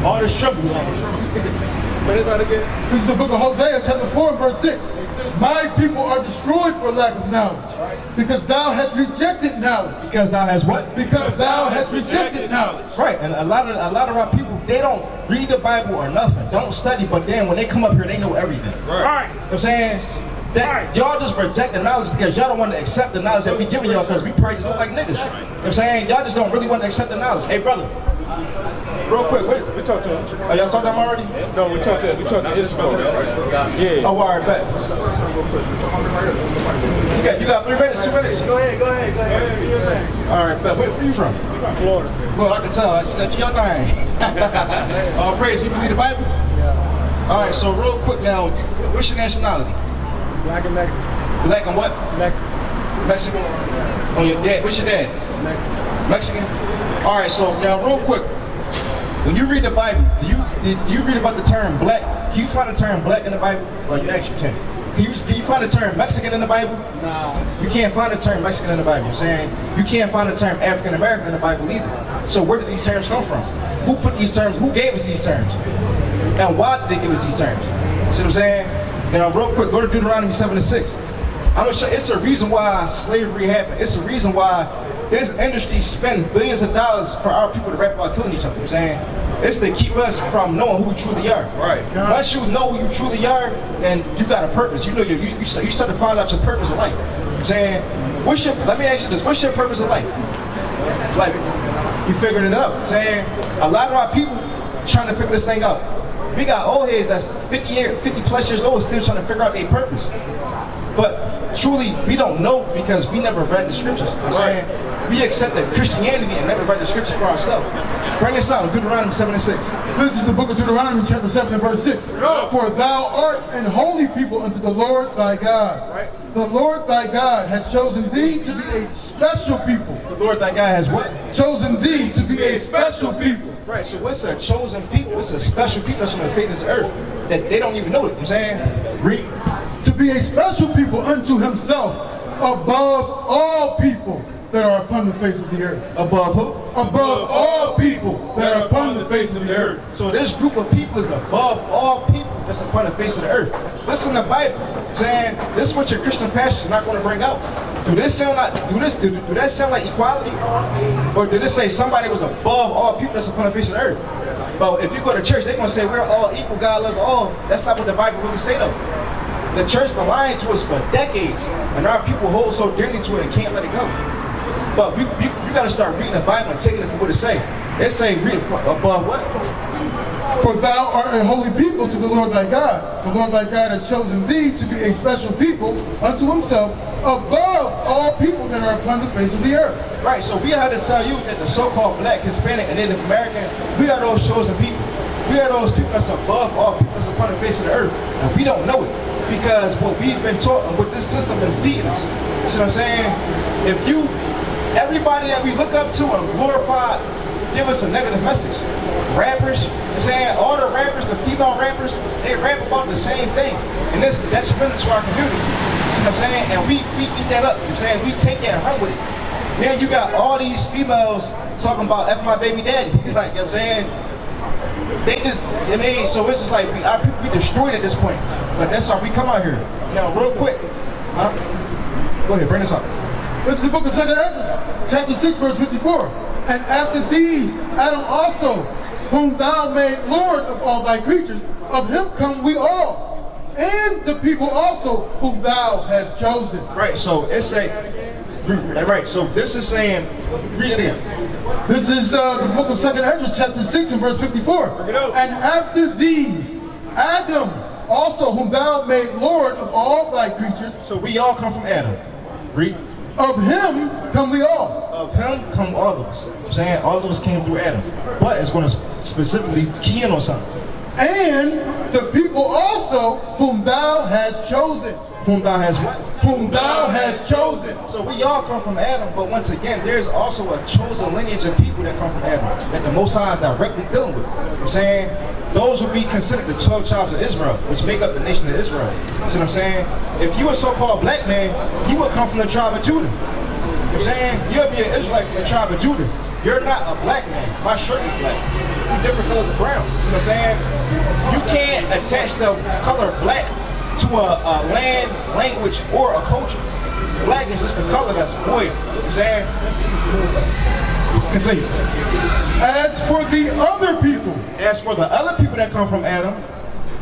all this trouble. What is that again? This is the book of Hosea, chapter 4, verse 6. My people are destroyed for lack of knowledge, because thou hast rejected knowledge. Because thou hast what? Because thou hast rejected knowledge. Right, and a lot of our people, they don't read the Bible or nothing, don't study, but then when they come up here, they know everything. Right. You know what I'm saying? That y'all just reject the knowledge because y'all don't want to accept the knowledge that we giving y'all, because we probably just look like niggas. You know what I'm saying? Y'all just don't really want to accept the knowledge. Hey, brother, real quick, wait. We talked to him. Oh, y'all talked to him already? No, we talked to Israel. Yeah. Oh, all right, bet. You got 3 minutes, 2 minutes? Go ahead. All right, bet. Where you from? Florida. Lord, I can tell. You said, do your thing. All praise. You believe the Bible? Yeah. All right, so real quick now, what's your nationality? Black and Mexican. Black and what? Mexican. Mexican? On your dad? What's your dad? Mexican. Mexican? All right, so now real quick, when you read the Bible, do you read about the term black? Can you find the term black in the Bible? Well, you actually can. Can you find the term Mexican in the Bible? Nah. You can't find the term Mexican in the Bible. You're saying you can't find the term African American in the Bible either. So where did these terms come from? Who put these terms? Who gave us these terms? And why did they give us these terms? See what I'm saying? Now, real quick, go to Deuteronomy 7:6. I'm gonna show. It's a reason why slavery happened. It's a reason why this industry spends billions of dollars for our people to rap about killing each other. You know what I'm saying? It's to keep us from knowing who we truly are. Right. Once you know who you truly are, then you got a purpose. You know you start to find out your purpose in life. saying? Let me ask you this, what's your purpose of life? Like, you figuring it out. I'm saying? A lot of our people trying to figure this thing out. We got old heads that's 50 plus years old still trying to figure out their purpose. But truly, we don't know because we never read the scriptures. I'm saying? We accepted Christianity and never read the scriptures for ourselves. Bring this out, Deuteronomy 7:6. This is the book of Deuteronomy, chapter 7 and verse 6. For thou art an holy people unto the Lord thy God. Right. The Lord thy God has chosen thee to be a special people. The Lord thy God has what? Chosen thee to be a special people. Right, so what's a chosen people? What's a special people that's on the face of this earth that they don't even know it? I'm saying? Read. To be a special people unto himself above all people that are upon the face of the earth. Above who? Above all people that are upon the face of the earth. So this group of people is above all people that's upon the face of the earth. Listen to the Bible. Saying this is what your Christian pastor is not going to bring out. Do that sound like equality? Or did it say somebody was above all people that's upon the face of the earth? But if you go to church, they're going to say we're all equal, God loves all. That's not what the Bible really say though. The church been lying to us for decades, and our people hold so dearly to it and can't let it go. But you got to start reading the Bible and taking it for what it say. It say read it above what? For thou art a holy people to the Lord thy God. The Lord thy God has chosen thee to be a special people unto himself above all people that are upon the face of the earth. Right, so we had to tell you that the so-called Black, Hispanic, and Native American, we are those chosen people. We are those people that's above all people that's upon the face of the earth. And we don't know it because what we've been taught and what this system been feeding us. You see what I'm saying? Everybody that we look up to and glorify give us a negative message. Rappers, I'm saying all the rappers, the female rappers, they rap about the same thing. And it's detrimental to our community. You see what I'm saying? And we eat that up. You know what I'm saying? We take that and run with it. Then you got all these females talking about F my baby daddy. Like, you know what I'm saying? They just, so it's just like our people be destroyed at this point. But that's why we come out here. Now, real quick. Go ahead, bring this up. This is the book of 2 Ezra, chapter 6, verse 54. And after these, Adam also, whom thou made Lord of all thy creatures, of him come we all, and the people also whom thou hast chosen. Right, so it's right, so this is saying, read it again. This is the book of 2 Ezra, chapter 6 and verse 54. And after these, Adam also, whom thou made Lord of all thy creatures. So we all come from Adam. Read. Of him come we all. Of him come all of us. I'm saying all of us came through Adam. But it's going to specifically key in on something. And the people also whom thou hast chosen. Whom thou hast what? Whom thou hast chosen. So we all come from Adam, but once again, there's also a chosen lineage of people that come from Adam that the Most High is directly dealing with. I'm saying those would be considered the 12 tribes of Israel, which make up the nation of Israel. You see what I'm saying? If you a so-called black man, you would come from the tribe of Judah. You know what I'm saying? You'll be an Israelite from the tribe of Judah. You're not a black man. My shirt is black. You're different colors of brown. You see what I'm saying? You can't attach the color black to a land, language, or a culture. Black is just the color that's void. You know what I'm saying? Continue. As for the other people. As for the other people that come from Adam,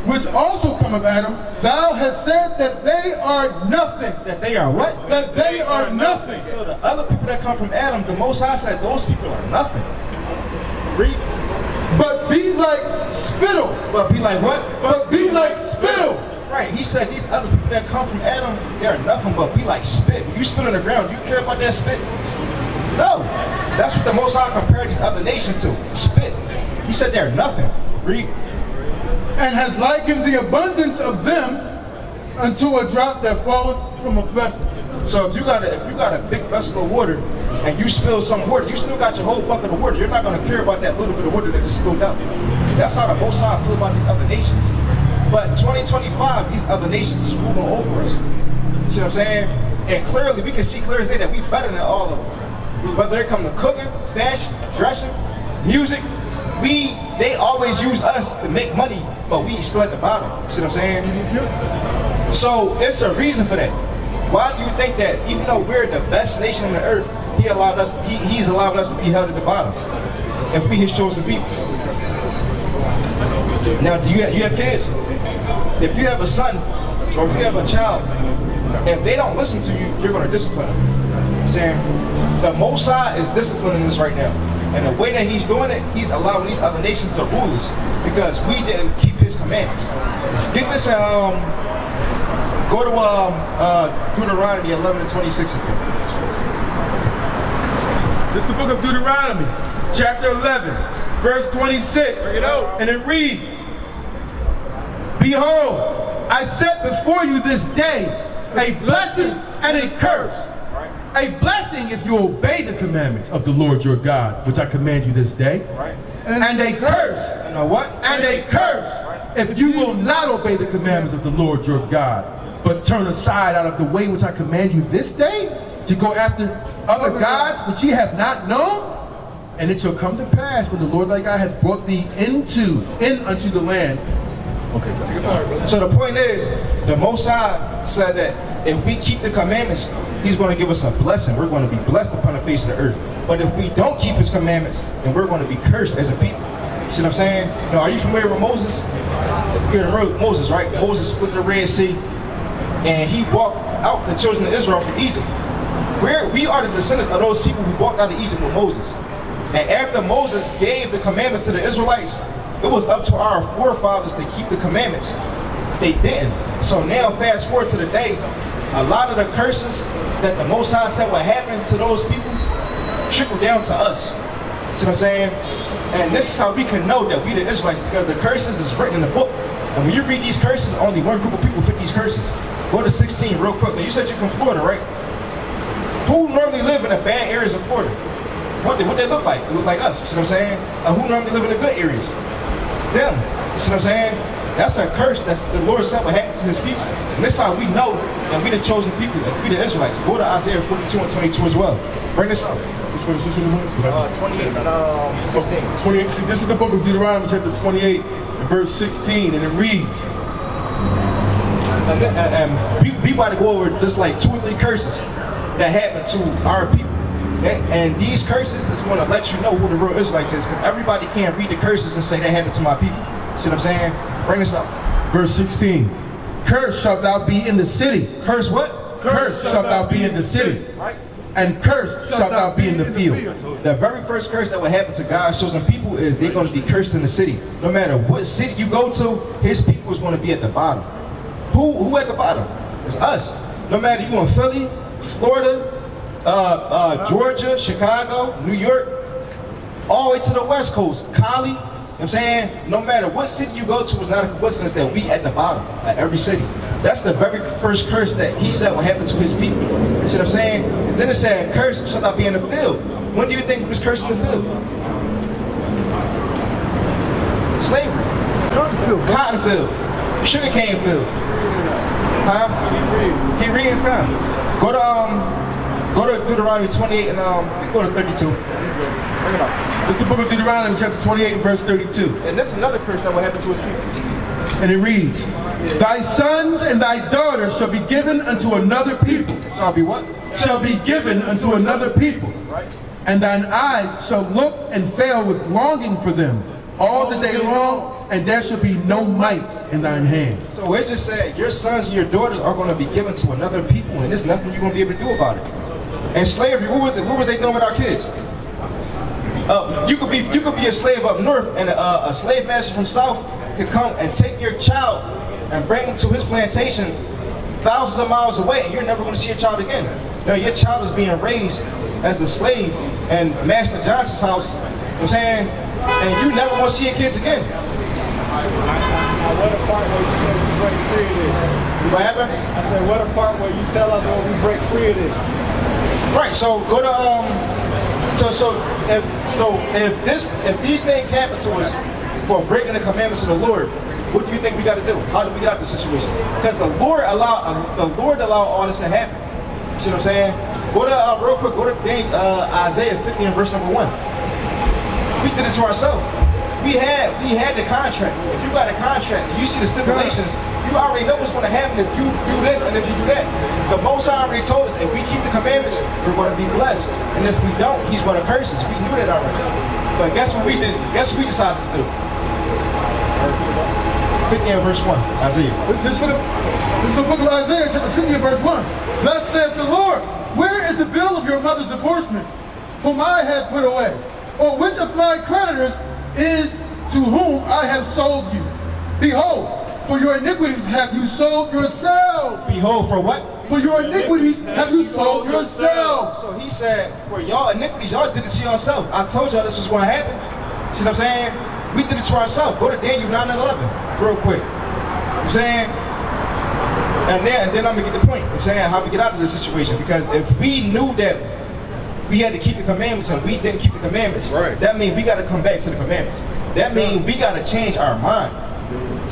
which also come of Adam, thou hast said that they are nothing. That they are what? That they are nothing. So the other people that come from Adam, the Most High said those people are nothing. Read. But be like spittle. But be like what? But be like spittle. Right, he said these other people that come from Adam, they're nothing but be like spit. When you spit on the ground, do you care about that spit? No. That's what the Most High compared these other nations to. Spit. He said they're nothing. Read. And has likened the abundance of them unto a drop that falleth from a vessel. So if you got a big vessel of water and you spill some water, you still got your whole bucket of water. You're not going to care about that little bit of water that just spilled out. That's how the Most High feel about these other nations. But 2025, these other nations is ruling over us. You see what I'm saying? And clearly, we can see clear as day that we better than all of them. Whether they come to cooking, fashion, dressing, music, they always use us to make money, but we still at the bottom. You see what I'm saying? So it's a reason for that. Why do you think that even though we're the best nation on the earth, he's allowed us to be held at the bottom if we his chosen people? Now, do you have kids? If you have a son, So if you have a child, if they don't listen to you, you're going to discipline them. You know what I'm saying? The Most High is disciplining us right now. And the way that he's doing it, he's allowing these other nations to rule us because we didn't keep his commandments. Get this, go to Deuteronomy 11:26 again. This is the book of Deuteronomy, chapter 11, verse 26. Bring it out. And it reads, Behold, I set before you this day a blessing and a curse. A blessing if you obey the commandments of the Lord your God, which I command you this day. Right. And a curse. And a what? And a curse if you will not obey the commandments of the Lord your God, but turn aside out of the way which I command you this day, to go after other gods which ye have not known. And it shall come to pass when the Lord thy God hath brought thee in unto the land. Okay. So the point is, the Most High said that if we keep the commandments, he's going to give us a blessing. We're going to be blessed upon the face of the earth. But if we don't keep his commandments, then we're going to be cursed as a people. You see what I'm saying? Now, are you familiar with Moses? You're Moses, right? Moses split the Red Sea, and he walked out the children of Israel from Egypt. We are the descendants of those people who walked out of Egypt with Moses. And after Moses gave the commandments to the Israelites, it was up to our forefathers to keep the commandments. They didn't. So now, fast forward to the day, a lot of the curses that the Most High said would happen to those people trickle down to us. See what I'm saying? And this is how we can know that we the Israelites, because the curses is written in the book. And when you read these curses, only one group of people fit these curses. Go to 16 real quick. Now, you said you're from Florida, right? Who normally live in the bad areas of Florida? What they look like? They look like us. You see what I'm saying? Who normally live in the good areas? Them. You see what I'm saying? That's a curse that the Lord said would happen to his people. And this is how we know that we the chosen people, that we the Israelites. Go to Isaiah 42 and 22 as well. Bring this up. Which one is this one? 28 and 16. 28. See, this is the book of Deuteronomy, chapter 28, and verse 16, and it reads. And we about to go over just like 2 or 3 curses that happen to our people. And these curses is going to let you know who the real Israelites is, because everybody can't read the curses and say that happened to my people. See what I'm saying? Bring this up. Verse 16. Cursed shalt thou be in the city. Curse what? Cursed shalt thou be in the city. Right. And cursed shalt thou be in the field. The very first curse that will happen to God's chosen people is they're going to be cursed in the city. No matter what city you go to, his people is going to be at the bottom. Who at the bottom? It's us. No matter you in Philly, Florida, Georgia, Chicago, New York, all the way to the West Coast, Cali. You know what I'm saying? No matter what city you go to, it's not a coincidence that we at the bottom at every city. That's the very first curse that he said will happen to his people. You see what I'm saying? And then it said, curse shall not be in the field. When do you think it was cursed in the field? Slavery. Cotton field. Sugarcane field. Huh? Can you read it? Go to Deuteronomy 28 and go to 32. Bring it up. It's the book of Deuteronomy, chapter 28, and verse 32. And this is another curse that will happen to his people. And it reads, Thy sons and thy daughters shall be given unto another people. Shall be what? Shall be given unto another people. Right. And thine eyes shall look and fail with longing for them all the day long, and there shall be no might in thine hand. So it just said your sons and your daughters are going to be given to another people, and there's nothing you're going to be able to do about it. And slavery, what was they doing with our kids? You could be a slave up north, and a slave master from south could come and take your child and bring him to his plantation thousands of miles away, and you're never going to see your child again. Now your child is being raised as a slave in Master Johnson's house. You know what I'm saying? And you never want to see your kids again. What a part where you said we break free of this? What happened? I said, what a part where you tell us when we break free of this? Right. So go to if these things happen to us for breaking the commandments of the Lord, what do you think we got to do? How do we get out of the situation? Because the Lord allowed all this to happen. You see what I'm saying? Go to real quick. Go to Isaiah 50 and verse number 1. We did it to ourselves. We had the contract. If you got a contract and you see the stipulations, you already know what's going to happen if you do this and if you do that. The Most High already told us if we keep the commandments, we're going to be blessed. And if we don't, he's going to curse us. We knew that already. But guess what we did? Guess what we decided to do? 50 and verse 1, Isaiah. This is the book of Isaiah, chapter 50 and verse 1. Thus saith the Lord, where is the bill of your mother's divorcement, whom I have put away? Or which of my creditors is to whom I have sold you? Behold, for your iniquities have you sold yourselves. Behold, for what? For your iniquities have you sold yourselves. So he said, for y'all iniquities, y'all did it to yourself. I told y'all this was going to happen. See what I'm saying? We did it to ourselves. Go to Daniel 9 and 11 real quick. You know what I'm saying? And then I'm going to get the point. You know what I'm saying? How we get out of this situation. Because if we knew that we had to keep the commandments and we didn't keep the commandments, right, that means we got to come back to the commandments. That means we got to change our mind.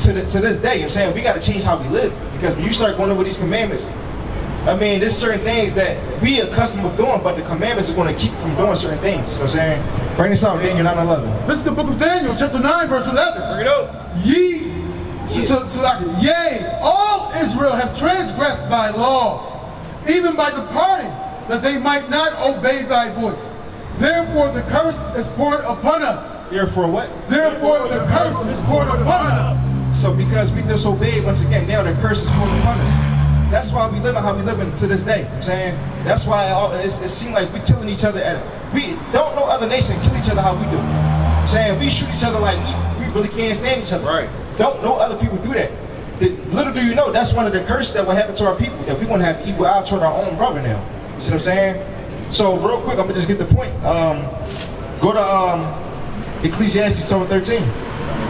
To this day, you know what I'm saying? We got to change how we live. Because when you start going over these commandments, I mean, there's certain things that we are accustomed with doing, but the commandments are going to keep you from doing certain things. You know what I'm saying? Bring this out, Daniel 9:11. This is the book of Daniel, chapter 9, verse 11. Bring it up. Yea, all Israel have transgressed thy law, even by departing, that they might not obey thy voice. Therefore the curse is poured upon us. Therefore what? Therefore the curse is poured upon us. So because we disobeyed, once again, now the curse is poured upon us. That's why we live how we live to this day. You know what I'm saying? That's why it seems like we're killing each other we don't know other nations kill each other how we do. You know what I'm saying? We shoot each other like we really can't stand each other. Right. Don't know other people do that. Little do you know, that's one of the curses that will happen to our people, that we want to have evil eye toward our own brother now. You see what I'm saying? So real quick, I'm gonna just get the point. Go to Ecclesiastes 12:13.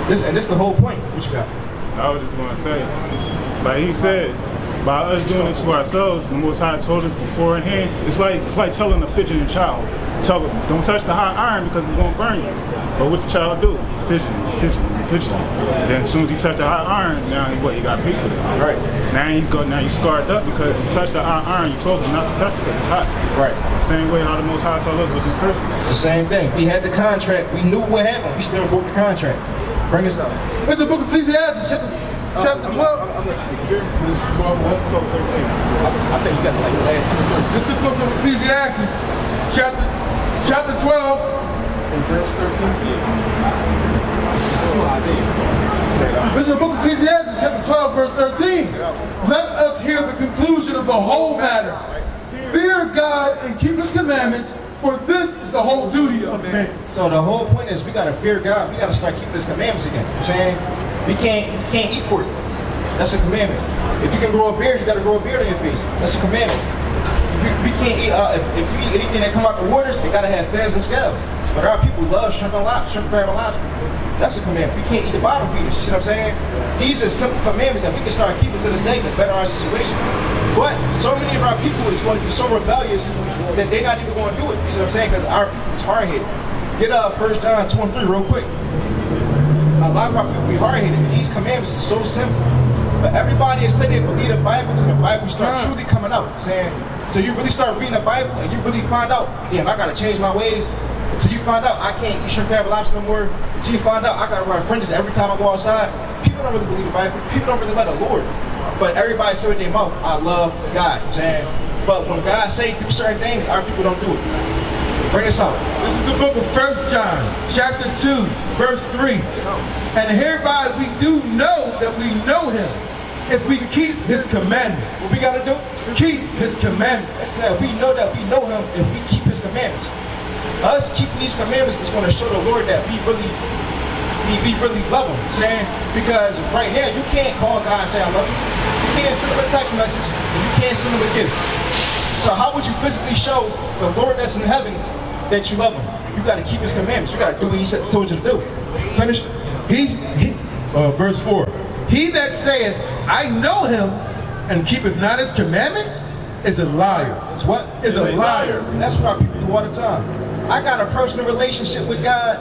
This is the whole point. What you got? I was just going to say, like he said, by us doing it to ourselves, the Most High told us beforehand, it's like telling a fidgeting child, tell them, don't touch the hot iron because it's going to burn you. But what the child do? Fidgeting. Then as soon as he touch the hot iron, now he got people there. Right. Now you scarred up because you touched the hot iron, you told him not to touch it because it's hot. Right. Same way how the Most High told us with his curses. It's the same thing. We had the contract, we knew what happened, we still broke the contract. Bring this up. It's the book of Ecclesiastes, chapter 12. I'm going to let you begin. This is 12, 13. I think you got like the last two. This is the book of Ecclesiastes, chapter 12. And verse 13. This is the book of Ecclesiastes, chapter 12, verse 13. Let us hear the conclusion of the whole matter. Fear God and keep his commandments, for this is the whole duty of man. So the whole point is we got to fear God. We got to start keeping his commandments again. You know what I'm saying? We can't eat pork. That's a commandment. If you can grow a beard, you got to grow a beard on your face. That's a commandment. We can't eat, if you eat anything that come out the waters, they got to have fins and scales. But our people love shrimp and lobster, shrimp, crab, and lobster. That's a commandment. We can't eat the bottom feeders. You see what I'm saying? These are simple commandments that we can start keeping to this day to better our situation. But so many of our people is going to be so rebellious that they're not even going to do it. You see what I'm saying? Because our people is hard-headed. Get 1 John 2 and 3 real quick. A lot of our people be hard-headed. These commandments are so simple. But everybody is saying they believe the Bible until the Bible start truly coming out. Saying, so you really start reading the Bible and you really find out, damn, I got to change my ways. Until you find out I can't eat shrimp, crab, and lobster no more. Until you find out I got to wear fringes every time I go outside. People don't really believe the Bible. People don't really love the Lord. But everybody say with their mouth, I love God. You know what I'm saying? But when God say do certain things, our people don't do it. Bring us out. This is the book of 1 John, chapter 2, verse 3. And hereby we do know that we know him, if we keep his commandments. What we got to do? Keep his commandments. It said we know that we know him if we keep his commandments. Us keeping these commandments is going to show the Lord that we really love him. You know what I'm saying? Because right now you can't call God and say I love you. You can't send him a text message and you can't send him a gift. So how would you physically show the Lord that's in heaven that you love him? You got to keep his commandments. You got to do what he told you to do. Finish. Verse 4. He that saith, I know him, and keepeth not his commandments, is a liar. It's what? Is a liar. And that's what our people do all the time. I got a personal relationship with God.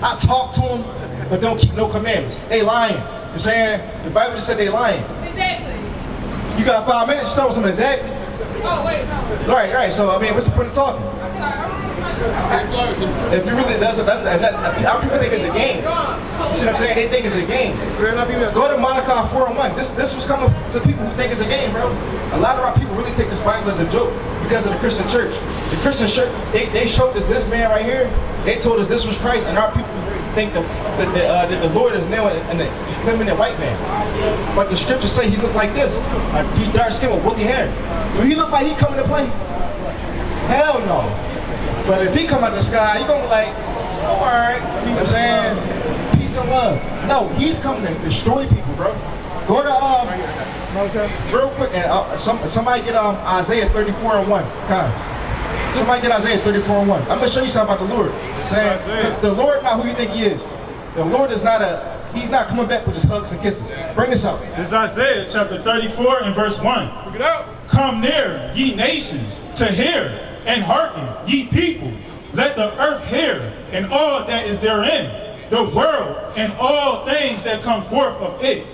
I talk to him, but don't keep no commandments. They lying. You know what I'm saying? The Bible just said they lying. Exactly. You got 5 minutes to tell something exactly. Oh, wait, no. Right. So, I mean, what's the point of talking? If you really, our people think it's a game. You see what I'm saying? They think it's a game. Go to Malachi 4:1. This was coming to people who think it's a game, bro. A lot of our people really take this Bible as a joke because of the Christian church. The Christian church, they showed us this man right here. They told us this was Christ, and our people think that the Lord is now an effeminate white man. But the scriptures say he looked like this. He dark skin with woolly hair. Do he look like he coming to play? Hell no. But if he come out the sky, you gonna be like, oh, all right. You know what I'm saying? Peace and love. No, he's coming to destroy people, bro. Go to real quick, and somebody get Isaiah 34:1. Somebody get Isaiah 34:1. I'm gonna show you something about the Lord. Saying the Lord not who you think he is. The Lord is not he's not coming back with just hugs and kisses. Bring this up. This is Isaiah chapter 34 and verse 1. Look it out. Come near, ye nations, to hear, and hearken, ye people. Let the earth hear, and all that is therein, the world, and all things that come forth of it.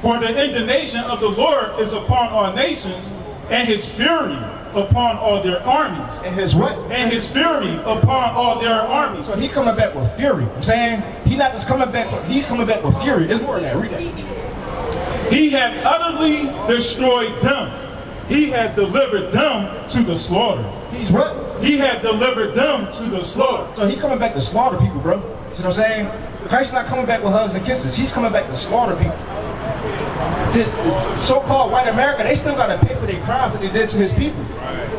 For the indignation of the Lord is upon all nations, and his fury upon all their armies. And his what? And his fury upon all their armies. So he coming back with fury. I'm saying he not just coming back. He's coming back with fury. It's more than that. Read that. He had utterly destroyed them. He had delivered them to the slaughter. He's what? He had delivered them to the slaughter. So he coming back to slaughter people, bro. See what I'm saying? Christ's not coming back with hugs and kisses. He's coming back to slaughter people. The so-called white America, they still gotta pay for their crimes that they did to his people.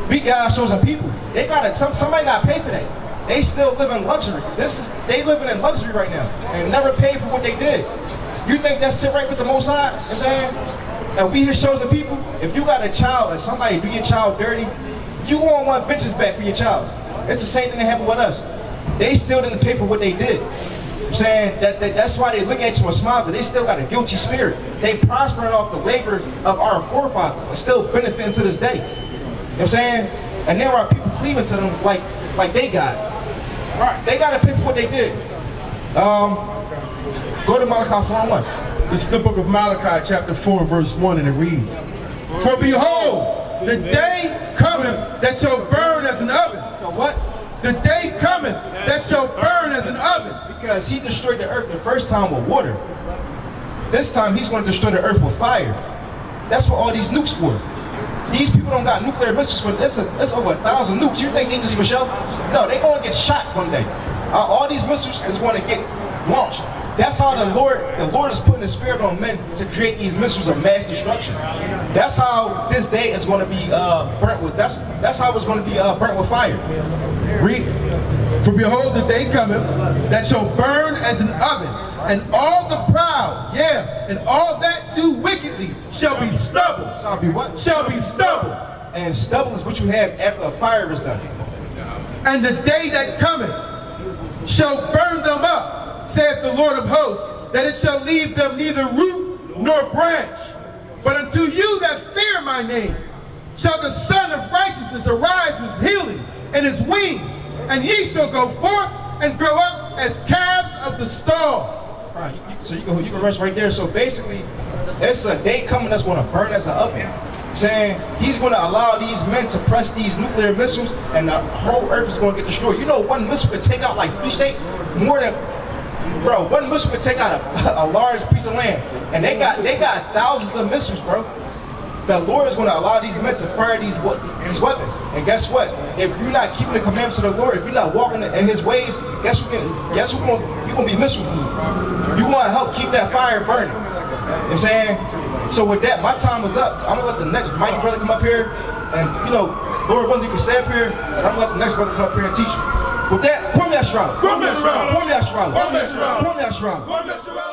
We God's chosen people. They gotta somebody gotta pay for that. They still live in luxury. They living in luxury right now and never paid for what they did. You think that's sit right with the Most High? You know what I'm saying? And we his chosen people, if you got a child and somebody do your child dirty, you won't want vengeance back for your child. It's the same thing that happened with us. They still didn't pay for what they did. I'm saying that's why they look at you and smile, because they still got a guilty spirit. They prospering off the labor of our forefathers and still benefiting to this day. You know what I'm saying? And there are people cleaving to them like they got it. Right. They got to pay for what they did. Go to Malachi 4:1. This is the book of Malachi, chapter 4, verse 1, and it reads, For behold, the day cometh that shall burn as an oven. What? The day cometh that shall burn as an oven. Because he destroyed the earth the first time with water. This time he's going to destroy the earth with fire. That's what all these nukes for. These people don't got nuclear missiles for this. It's over 1,000 nukes. You think they just for show? No, they're going to get shot one day. All these missiles is going to get launched. That's how the Lord is putting the spirit on men to create these missiles of mass destruction. That's how this day is going to be burnt with. That's how it's going to be burnt with fire. Read. For behold, the day cometh that shall burn as an oven, and all the proud, and all that do wickedly shall be stubble. Shall be what? Shall be stubble. And stubble is what you have after a fire is done. And the day that cometh shall burn them up, saith the Lord of hosts, that it shall leave them neither root nor branch. But unto you that fear my name shall the Son of Righteousness arise with healing in his wings, and ye shall go forth and grow up as calves of the stall. All right, so you can rest right there. So basically, it's a day coming that's going to burn as an oven. I'm saying he's going to allow these men to press these nuclear missiles, and the whole earth is going to get destroyed. You know, one missile could take out like 3 states, more than. Bro, one missile could take out a large piece of land, and they got thousands of missiles, bro. The Lord is going to allow these men to fire these weapons, and guess what? If you're not keeping the commandments of the Lord, if you're not walking in His ways, guess who's going to be missile food? You want to help keep that fire burning. You know what I'm saying? So with that, my time is up. I'm gonna let the next mighty brother come up here, and Lord willing, you can stay up here, and I'm gonna let the next brother come up here and teach you. With that, form that shroud. Form that shroud. Form that shroud. Form that shroud. Form that shroud. Form that shroud.